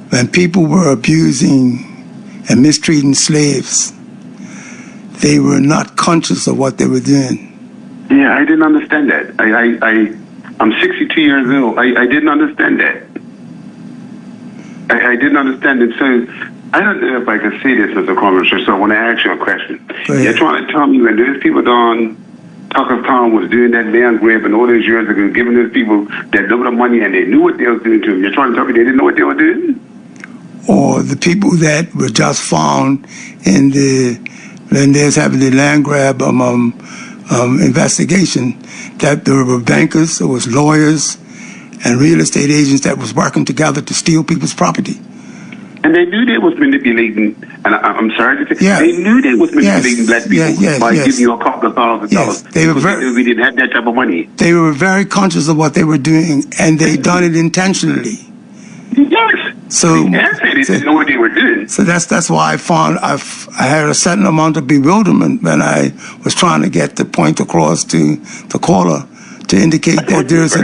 when people were abusing and mistreating slaves, they were not conscious of what they were doing. Yeah, I didn't understand that. I'm 62 years old. I didn't understand that. I didn't understand it. So I don't know if I can say this as a conversation. So I want to ask you a question. You're trying to tell me when those people down Tucker's Town was doing that land grab and all those years ago, giving those people that little bit of money and they knew what they were doing to them. You're trying to tell me they didn't know what they were doing? Or the people that were just found when there's having the land grab investigation, that there were bankers, there was lawyers, and real estate agents that was working together to steal people's property. And they knew they was manipulating, and I'm sorry to say, they knew they was manipulating black people by giving you a couple of $1,000. They were we didn't have that type of money. They were very conscious of what they were doing, and they done it intentionally. Yes. So they didn't know what they were doing. So that's why I found I had a certain amount of bewilderment when I was trying to get the point across to the caller to indicate that there's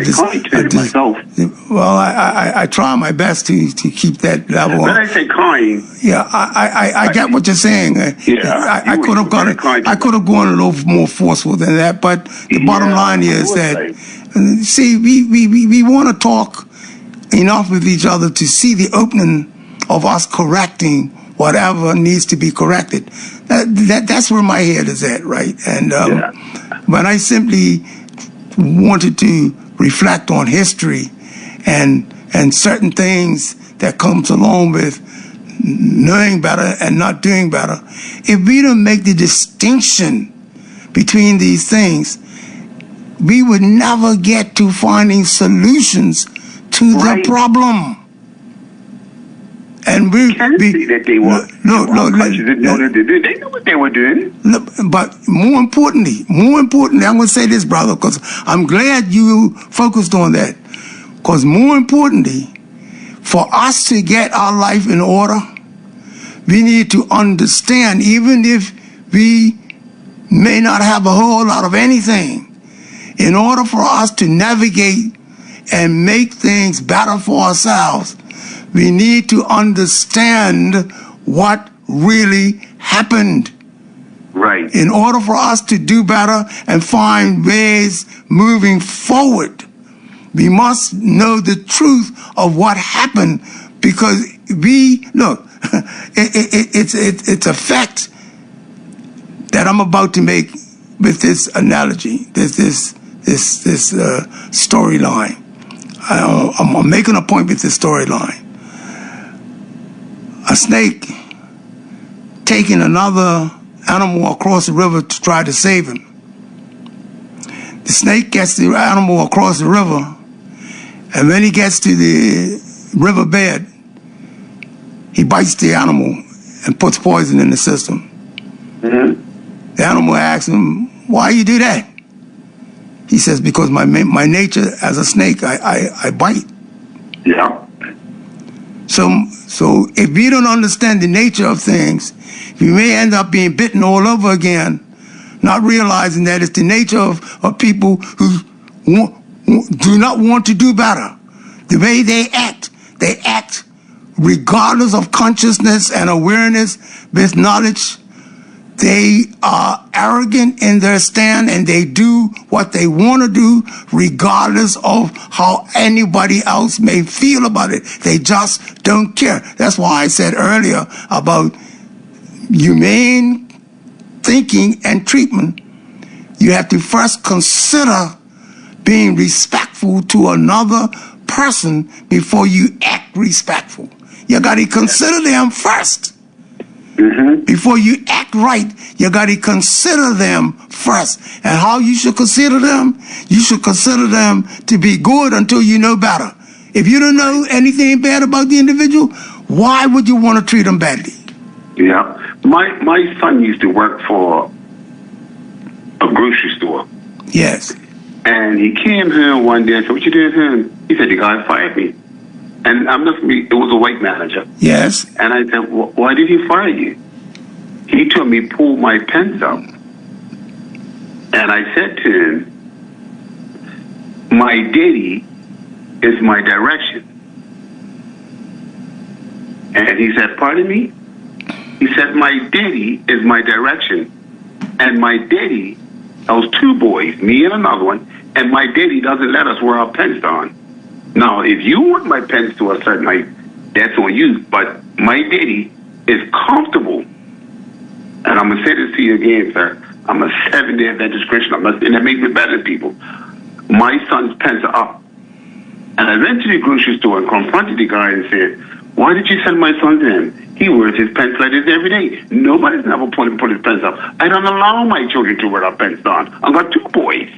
well, I try my best to keep that level. When I say kind, I get what you're saying. I could have gone a little more forceful than that, but the bottom line is that see, we want to talk enough with each other to see the opening of us correcting whatever needs to be corrected. That's where my head is at, right? And when I simply wanted to reflect on history and certain things that comes along with knowing better and not doing better, if we don't make the distinction between these things, we would never get to finding solutions to the problem. And we can't see that they were. They knew what they were doing. But more importantly, I'm going to say this, brother, because I'm glad you focused on that. Because more importantly, for us to get our life in order, we need to understand, even if we may not have a whole lot of anything, in order for us to navigate and make things better for ourselves, we need to understand what really happened. Right. In order for us to do better and find ways moving forward, we must know the truth of what happened, because it's a fact that I'm about to make with this analogy, this storyline. I'm making a point with this storyline. A snake taking another animal across the river to try to save him. The snake gets the animal across the river, and when he gets to the riverbed, he bites the animal and puts poison in the system. Mm-hmm. The animal asks him, "Why you do that?" He says, "Because my nature as a snake, I bite." Yeah. So if we don't understand the nature of things, we may end up being bitten all over again, not realizing that it's the nature of people who do not want to do better. The way they act regardless of consciousness and awareness with knowledge. They are arrogant in their stand, and they do what they want to do regardless of how anybody else may feel about it. They just don't care. That's why I said earlier about humane thinking and treatment. You have to first consider being respectful to another person before you act respectful. You got to consider them first. Mm-hmm. Before you act right, you got to consider them first. And how you should consider them? You should consider them to be good until you know better. If you don't know anything bad about the individual, why would you want to treat them badly? Yeah. My son used to work for a grocery store. Yes. And he came here one day and said, "What you doing here?" He said, "The guy fired me." And it was a white manager. Yes. And I said, "Why did he fire you?" He told me, "Pull my pants out." And I said to him, "My daddy is my direction." And he said, "Pardon me?" He said, "My daddy is my direction. And my daddy, I was two boys, me and another one, and my daddy doesn't let us wear our pants on. Now, if you want my pants to a certain height, that's on you. But my daddy is comfortable." And I'm going to say this to you again, sir. I'm a Seventh-day Adventist Christian. And that makes me better than people. My son's pants are up. And I went to the grocery store and confronted the guy and said, "Why did you send my son to him? He wears his pants like this every day. Nobody's never put his pants up. I don't allow my children to wear their pants on. I've got two boys."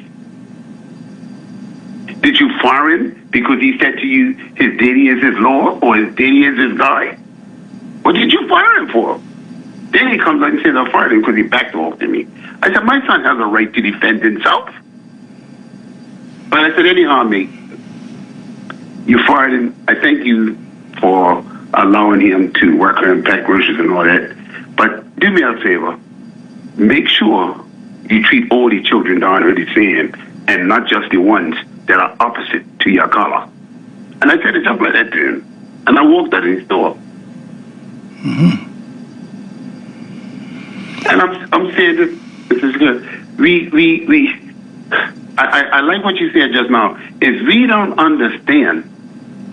Did you fire him because he said to you his daddy is his Lord or his daddy is his guy? What did you fire him for? Then he comes out and says, "I fired him because he backed off to me." I said, "My son has a right to defend himself." But I said, anyhow, mate, you fired him. I thank you for allowing him to work and pack groceries and all that. But do me a favor. Make sure you treat all the children down here the same and not just the ones that are opposite to your color. And I said it just like that to him. And I walked out of the store. Mm-hmm. And I'm saying this is good. I like what you said just now. If we don't understand,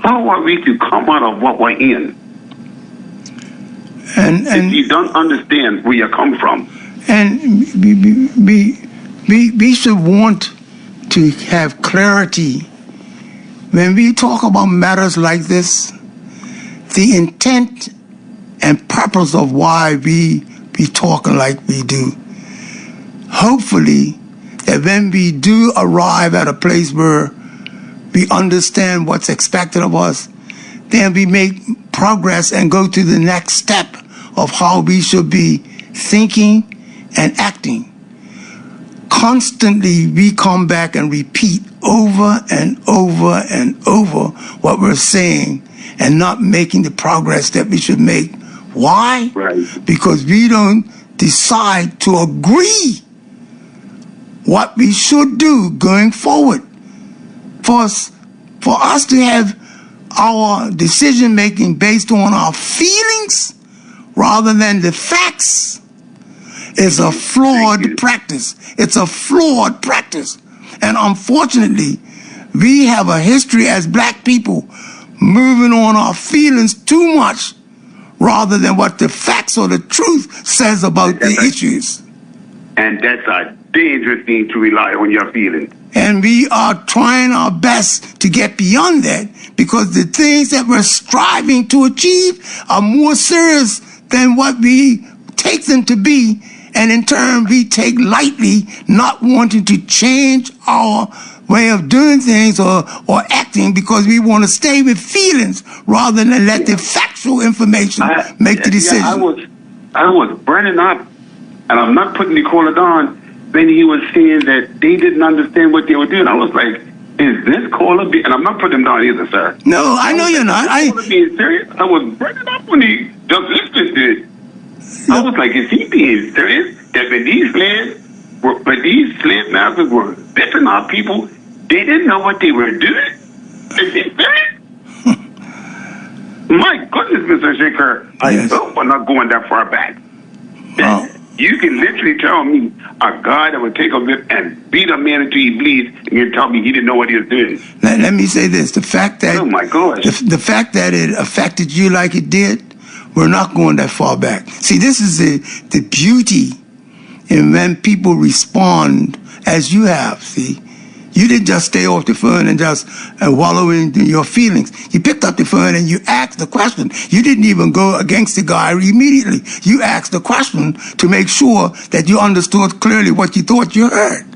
how are we to come out of what we're in? And if you don't understand where you come from. And we should want to have clarity when we talk about matters like this. The intent and purpose of why we be talking like we do. Hopefully, that when we do arrive at a place where we understand what's expected of us, then we make progress and go to the next step of how we should be thinking and acting. Constantly, we come back and repeat over and over and over what we're saying and not making the progress that we should make. Why? Right. Because we don't decide to agree what we should do going forward. For us to have our decision making based on our feelings rather than the facts is a flawed practice. It's a flawed practice. And unfortunately, we have a history as black people moving on our feelings too much rather than what the facts or the truth says about the issues. And that's a dangerous thing to rely on your feelings. And we are trying our best to get beyond that because the things that we're striving to achieve are more serious than what we take them to be. And in turn, we take lightly not wanting to change our way of doing things or acting because we want to stay with feelings rather than let the factual information make the decision. I was burning up, and I'm not putting the caller down, when he was saying that they didn't understand what they were doing. I was like, is this caller and I'm not putting him down either, sir. No, I know you're not. I was being serious. I was burning up when he just listened to it. I was like, is he being serious? That when these slave masters were whipping our people, they didn't know what they were doing? Is he serious? My goodness, Mr. Shaker, I hope we're not going that far back. Well, you can literally tell me a guy that would take a whip and beat a man until he bleeds, and you tell me he didn't know what he was doing. Let me say this: the fact that my gosh, the fact that it affected you like it did, we're not going that far back. See, this is the beauty in when people respond as you have. See, You didn't just stay off the phone and just wallow in your feelings. You picked up the phone and you asked the question. You didn't even go against the guy immediately. You asked the question to make sure that you understood clearly what you thought you heard.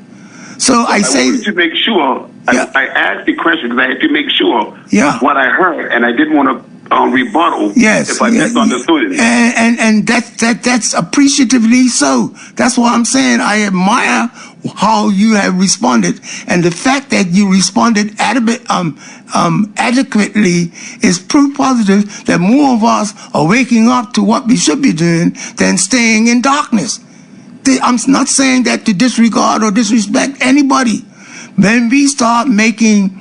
So I wanted to make sure. Yeah. I asked the question because I had to make sure what I heard, and I didn't want to rebuttal if I misunderstood it. And that's appreciatively so. That's what I'm saying. I admire how you have responded, and the fact that you responded adequately is proof positive that more of us are waking up to what we should be doing than staying in darkness. I'm not saying that to disregard or disrespect anybody. When we start making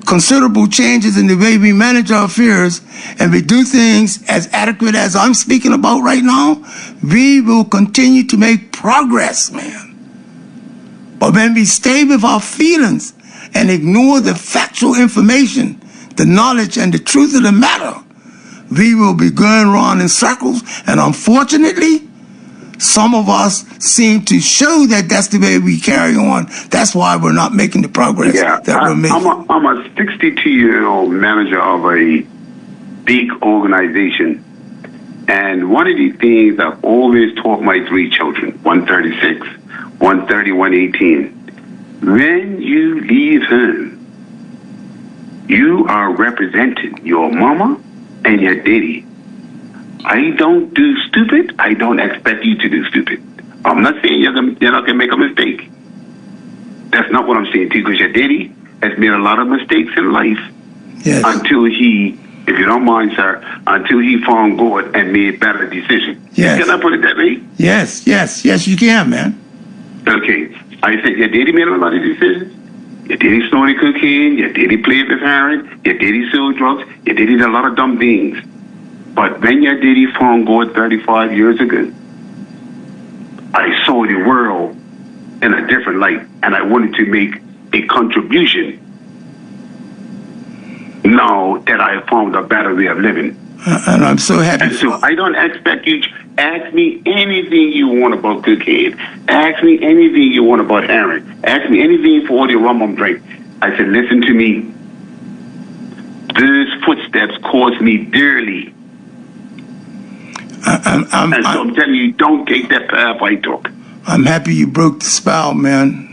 considerable changes in the way we manage our affairs and we do things as adequate as I'm speaking about right now, we will continue to make progress, man. But when we stay with our feelings and ignore the factual information, the knowledge and the truth of the matter, we will be going around in circles. And unfortunately, some of us seem to show that that's the way we carry on. That's why we're not making the progress that we're making. I'm a 62-year-old manager of a big organization. And one of the things I've always taught my three children, 136, 130, 118, when you leave home, you are representing your mama and your daddy. I don't do stupid. I don't expect you to do stupid. I'm not saying you're not going to make a mistake. That's not what I'm saying to you, because your daddy has made a lot of mistakes in life until he, if you don't mind, sir, until he found God and made better decisions. Yes. Can I put it that way? Yes, you can, man. Okay. I said your daddy made a lot of decisions. Your daddy snorted cocaine. Your daddy played with heroin. Your daddy sold drugs. Your daddy did a lot of dumb things. But when your daddy found God 35 years ago, I saw the world in a different light, and I wanted to make a contribution now that I found a better way of living. And I'm so happy. And so I don't expect you to ask me anything you want about cocaine. Ask me anything you want about heroin. Ask me anything for all the rum I'm drink. I said, listen to me. Those footsteps cost me dearly. And so I'm telling you, don't take that path I took. I'm happy you broke the spell, man.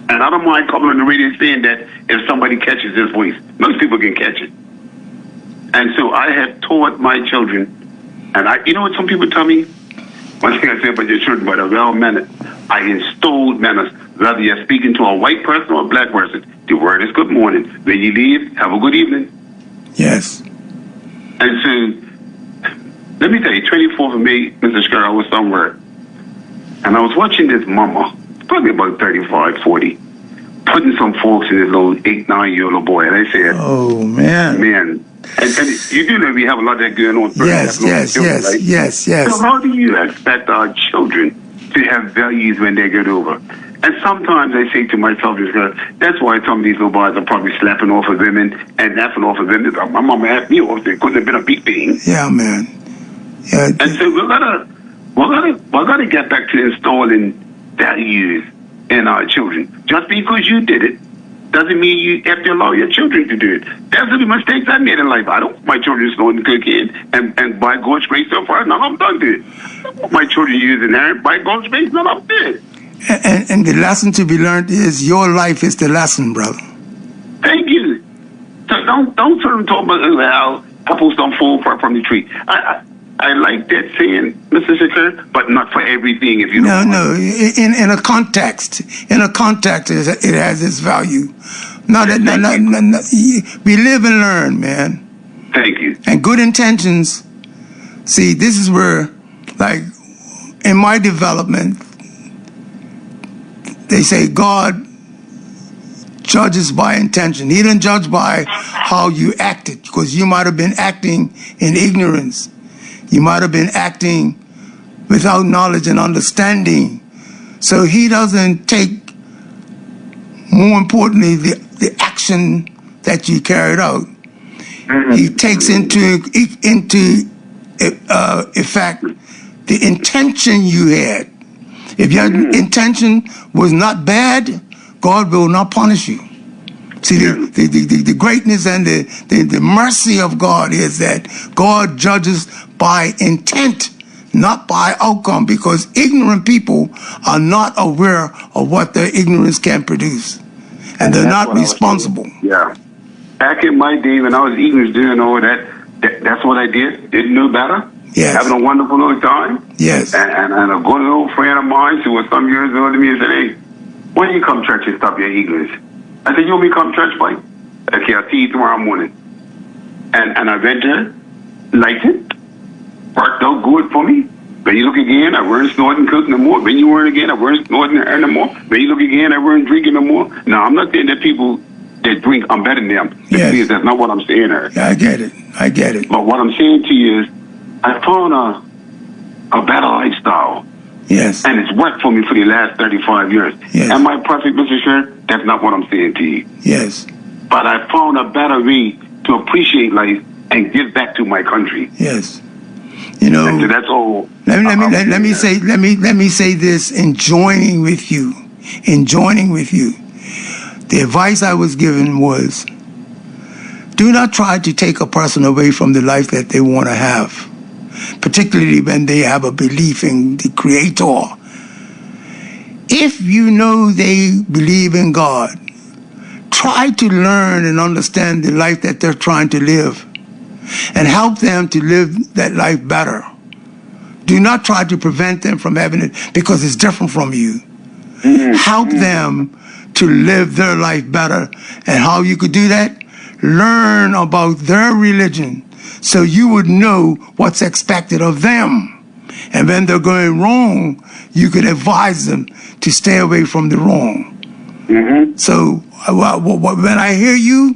And I don't mind coming on the radio saying that if somebody catches this voice. Most people can catch it. And so I have taught my children, and you know what some people tell me? One thing I say about your children, but a well-mannered, I installed manners. Whether you're speaking to a white person or a black person, the word is good morning. When you leave, have a good evening. Yes. And so, let me tell you, 24th of May, Mr. Scar, I was somewhere, and I was watching this mama, probably about 35, 40, putting some forks in this little 8, 9-year-old boy. And I said, oh, man. And you do know we have a lot of that going on. Yes. So how do you expect our children to have values when they get over? And sometimes I say to myself, that's why some of these little boys are probably slapping off of women and laughing off of women. My mama had me off there. Couldn't have been a big thing. Yeah, man. Yeah. And so we're gonna get back to installing values in our children. Just because you did it doesn't mean you have to allow your children to do it. There's the mistakes I made in life. I don't want my children snorting cocaine, and by God's grace so far, none of them done it. I don't want my children using heroin. By God's grace, none of them did. And the lesson to be learned is your life is the lesson, brother. Thank you. So don't sort of talk about how apples don't fall far from the tree. I like that saying, Mr. Shakur, but not for everything. If you don't. No. In a context, it has its value. No. We live and learn, man. Thank you. And good intentions. See, this is where, like, in my development, they say God judges by intention. He didn't judge by how you acted, because you might have been acting in ignorance. You might have been acting without knowledge and understanding. So he doesn't take, more importantly, the action that you carried out. He takes into effect the intention you had. If your intention was not bad, God will not punish you. See, the greatness and the mercy of God is that God judges by intent, not by outcome, because ignorant people are not aware of what their ignorance can produce. And they're not responsible. Yeah. Back in my day when I was ignorant doing all that's what I did. Didn't know better. Yes. Having a wonderful little time. Yes. And a good old friend of mine who was some years older than me said, hey, why don't you come to church and stop your ignorance? I said, you want me to come to church, boy? Okay, I'll see you tomorrow morning. And I went there, liked it, worked out good for me. When you look again, I weren't snorting coke no more. When you weren't again, I weren't snorting air no more. When you look again, I weren't drinking no more. No, I'm not saying that people that drink, I'm better than them. Yes. That's not what I'm saying there. Yeah, I get it. I get it. But what I'm saying to you is, I found a better lifestyle. Yes. And it's worked for me for the last 35 years. Yes. Am I perfect, Mr. Sher? That's not what I'm saying to you. Yes. But I found a better way to appreciate life and give back to my country. Yes. You know, and so that's all. Let me say this in joining with you. The advice I was given was, do not try to take a person away from the life that they want to have, particularly when they have a belief in the Creator. If you know they believe in God, try to learn and understand the life that they're trying to live and help them to live that life better. Do not try to prevent them from having it because it's different from you. Help them to live their life better. And how you could do that? Learn about their religion so you would know what's expected of them. And when they're going wrong, you could advise them to stay away from the wrong. So when I hear you,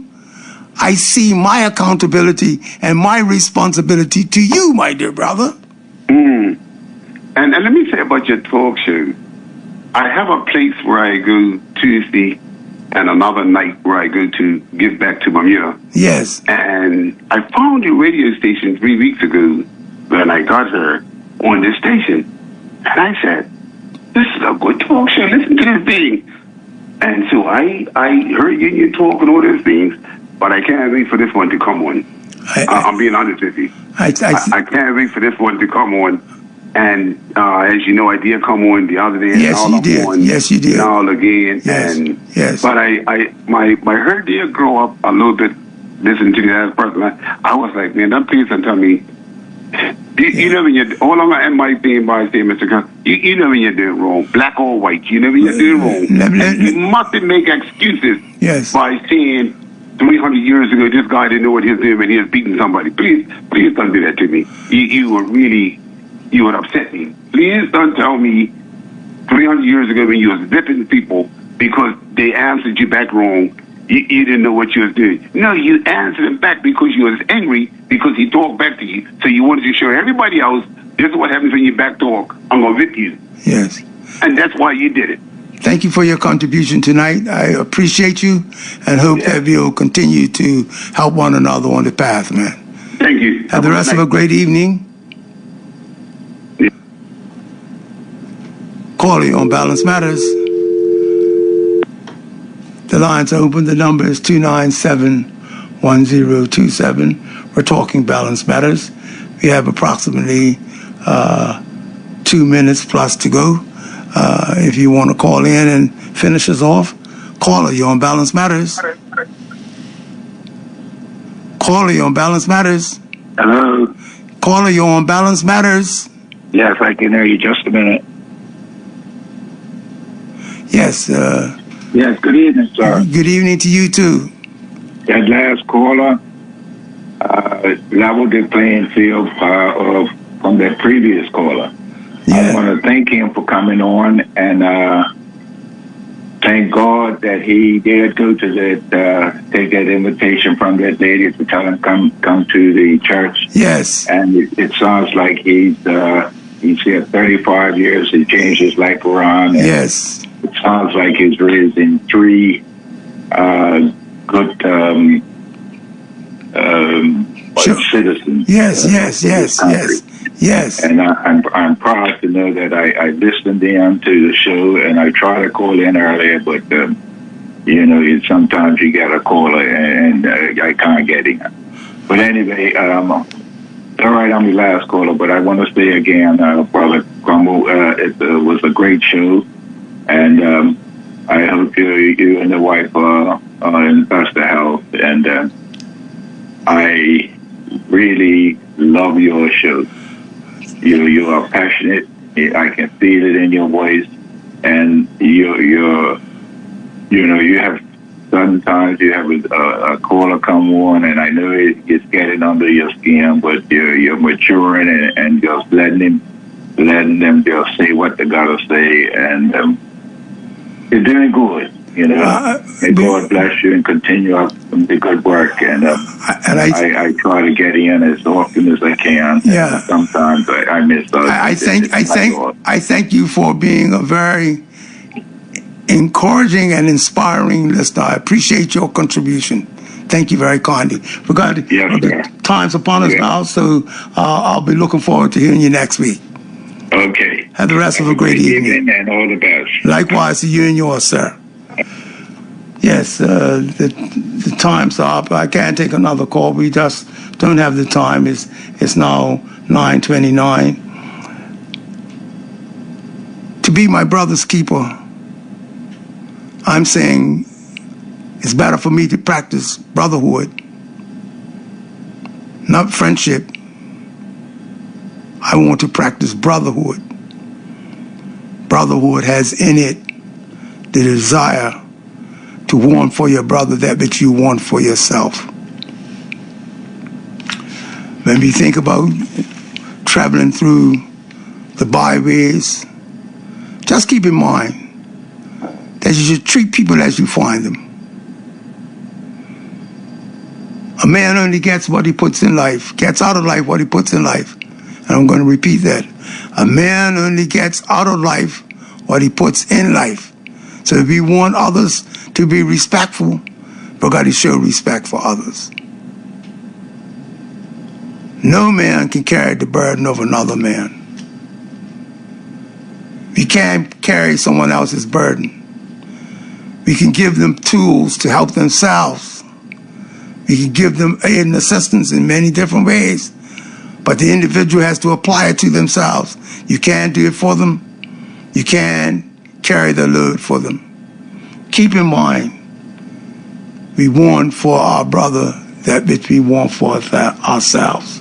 I see my accountability and my responsibility to you, my dear brother. And let me say about your talk show. I have a place where I go Tuesday and another night where I go to give back to Bermuda. Yes. And I found your radio station 3 weeks ago when I got her on this station. And I said, this is a good talk show. Listen to this thing. And so I heard you talk and all those things, but I can't wait for this one to come on. I'm being honest with you. I can't wait for this one to come on. And as you know, I did come on the other day. Yes, you did. Yes, you did. All again. Yes. And, yes. But my heart did grow up a little bit listening to the last person. I was like, man, don't please tell me. You know when you're, all I end my thing by saying, Mr. Gunn, you know when you're doing wrong, black or white, you know when you're doing wrong. You mustn't make excuses by saying 300 years ago, this guy didn't know what he was doing when he was beating somebody. Please don't do that to me. You would upset me. Please don't tell me 300 years ago when you was whipping people because they answered you back wrong, you didn't know what you was doing. No, you answered him back because you was angry because he talked back to you. So you wanted to show everybody else, this is what happens when you back talk. I'm going to whip you. Yes. And that's why you did it. Thank you for your contribution tonight. I appreciate you and hope that we'll continue to help one another on the path, man. Thank you. Have the rest of a great evening. Yeah. Call you on Balance Matters. The lines are open. The number is 297-1027. We're talking Balance Matters. We have approximately 2 minutes plus to go. If you want to call in and finish us off, caller, you're on Balance Matters. Caller, you're on Balance Matters. Hello? Caller, you're on Balance Matters. Yes, I can hear you. Just a minute. Yes. Yes, good evening, sir. Good evening to you, too. That last caller leveled the playing field from that previous caller. Yeah. I want to thank him for coming on and thank God that he did go to that, take that invitation from that lady to tell him come to the church. Yes. And it sounds like he's here 35 years. He changed his life around. Yes. It sounds like he's raising 3 good citizens. Yes. Yes. And I'm proud to know that I listened in to the show, and I tried to call in earlier, but sometimes you get a caller and I can't get in. But anyway, all right, I'm the last caller, but I want to say again, Brother Crumble, it was a great show, and I hope you and the wife are in best of health, and I really love your show. You are passionate. I can feel it in your voice, and you have sometimes you have a caller come on, and I know it's getting under your skin, but you're maturing and just letting them just say what they gotta say, and you're doing good. And God bless you and continue up the good work. And I try to get in as often as I can. Yeah. Sometimes I miss those. I thank you for being a very encouraging and inspiring listener. I appreciate your contribution. Thank you very kindly. The time's upon us now, so I'll be looking forward to hearing you next week. Okay. Have the rest of a great evening. And all the best. Likewise to you and yours, sir. Yes, the time's up. I can't take another call. We just don't have the time. It's now 9:29. To be my brother's keeper, I'm saying it's better for me to practice brotherhood, not friendship. I want to practice brotherhood. Brotherhood has in it the desire to want for your brother that which you want for yourself. When we think about traveling through the byways, just keep in mind that you should treat people as you find them. A man only gets what he puts in life, gets out of life what he puts in life. And I'm going to repeat that. A man only gets out of life what he puts in life. So if we want others to be respectful, we've got to show respect for others. No man can carry the burden of another man. We can't carry someone else's burden. We can give them tools to help themselves. We can give them aid and assistance in many different ways. But the individual has to apply it to themselves. You can't do it for them. You can't carry the load for them. Keep in mind, we want for our brother that which we want for ourselves.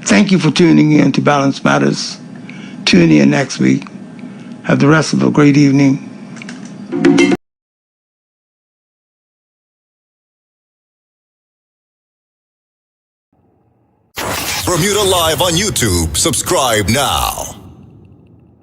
Thank you for tuning in to Balance Matters. Tune in next week. Have the rest of a great evening. Bermuda Live on YouTube. Subscribe now.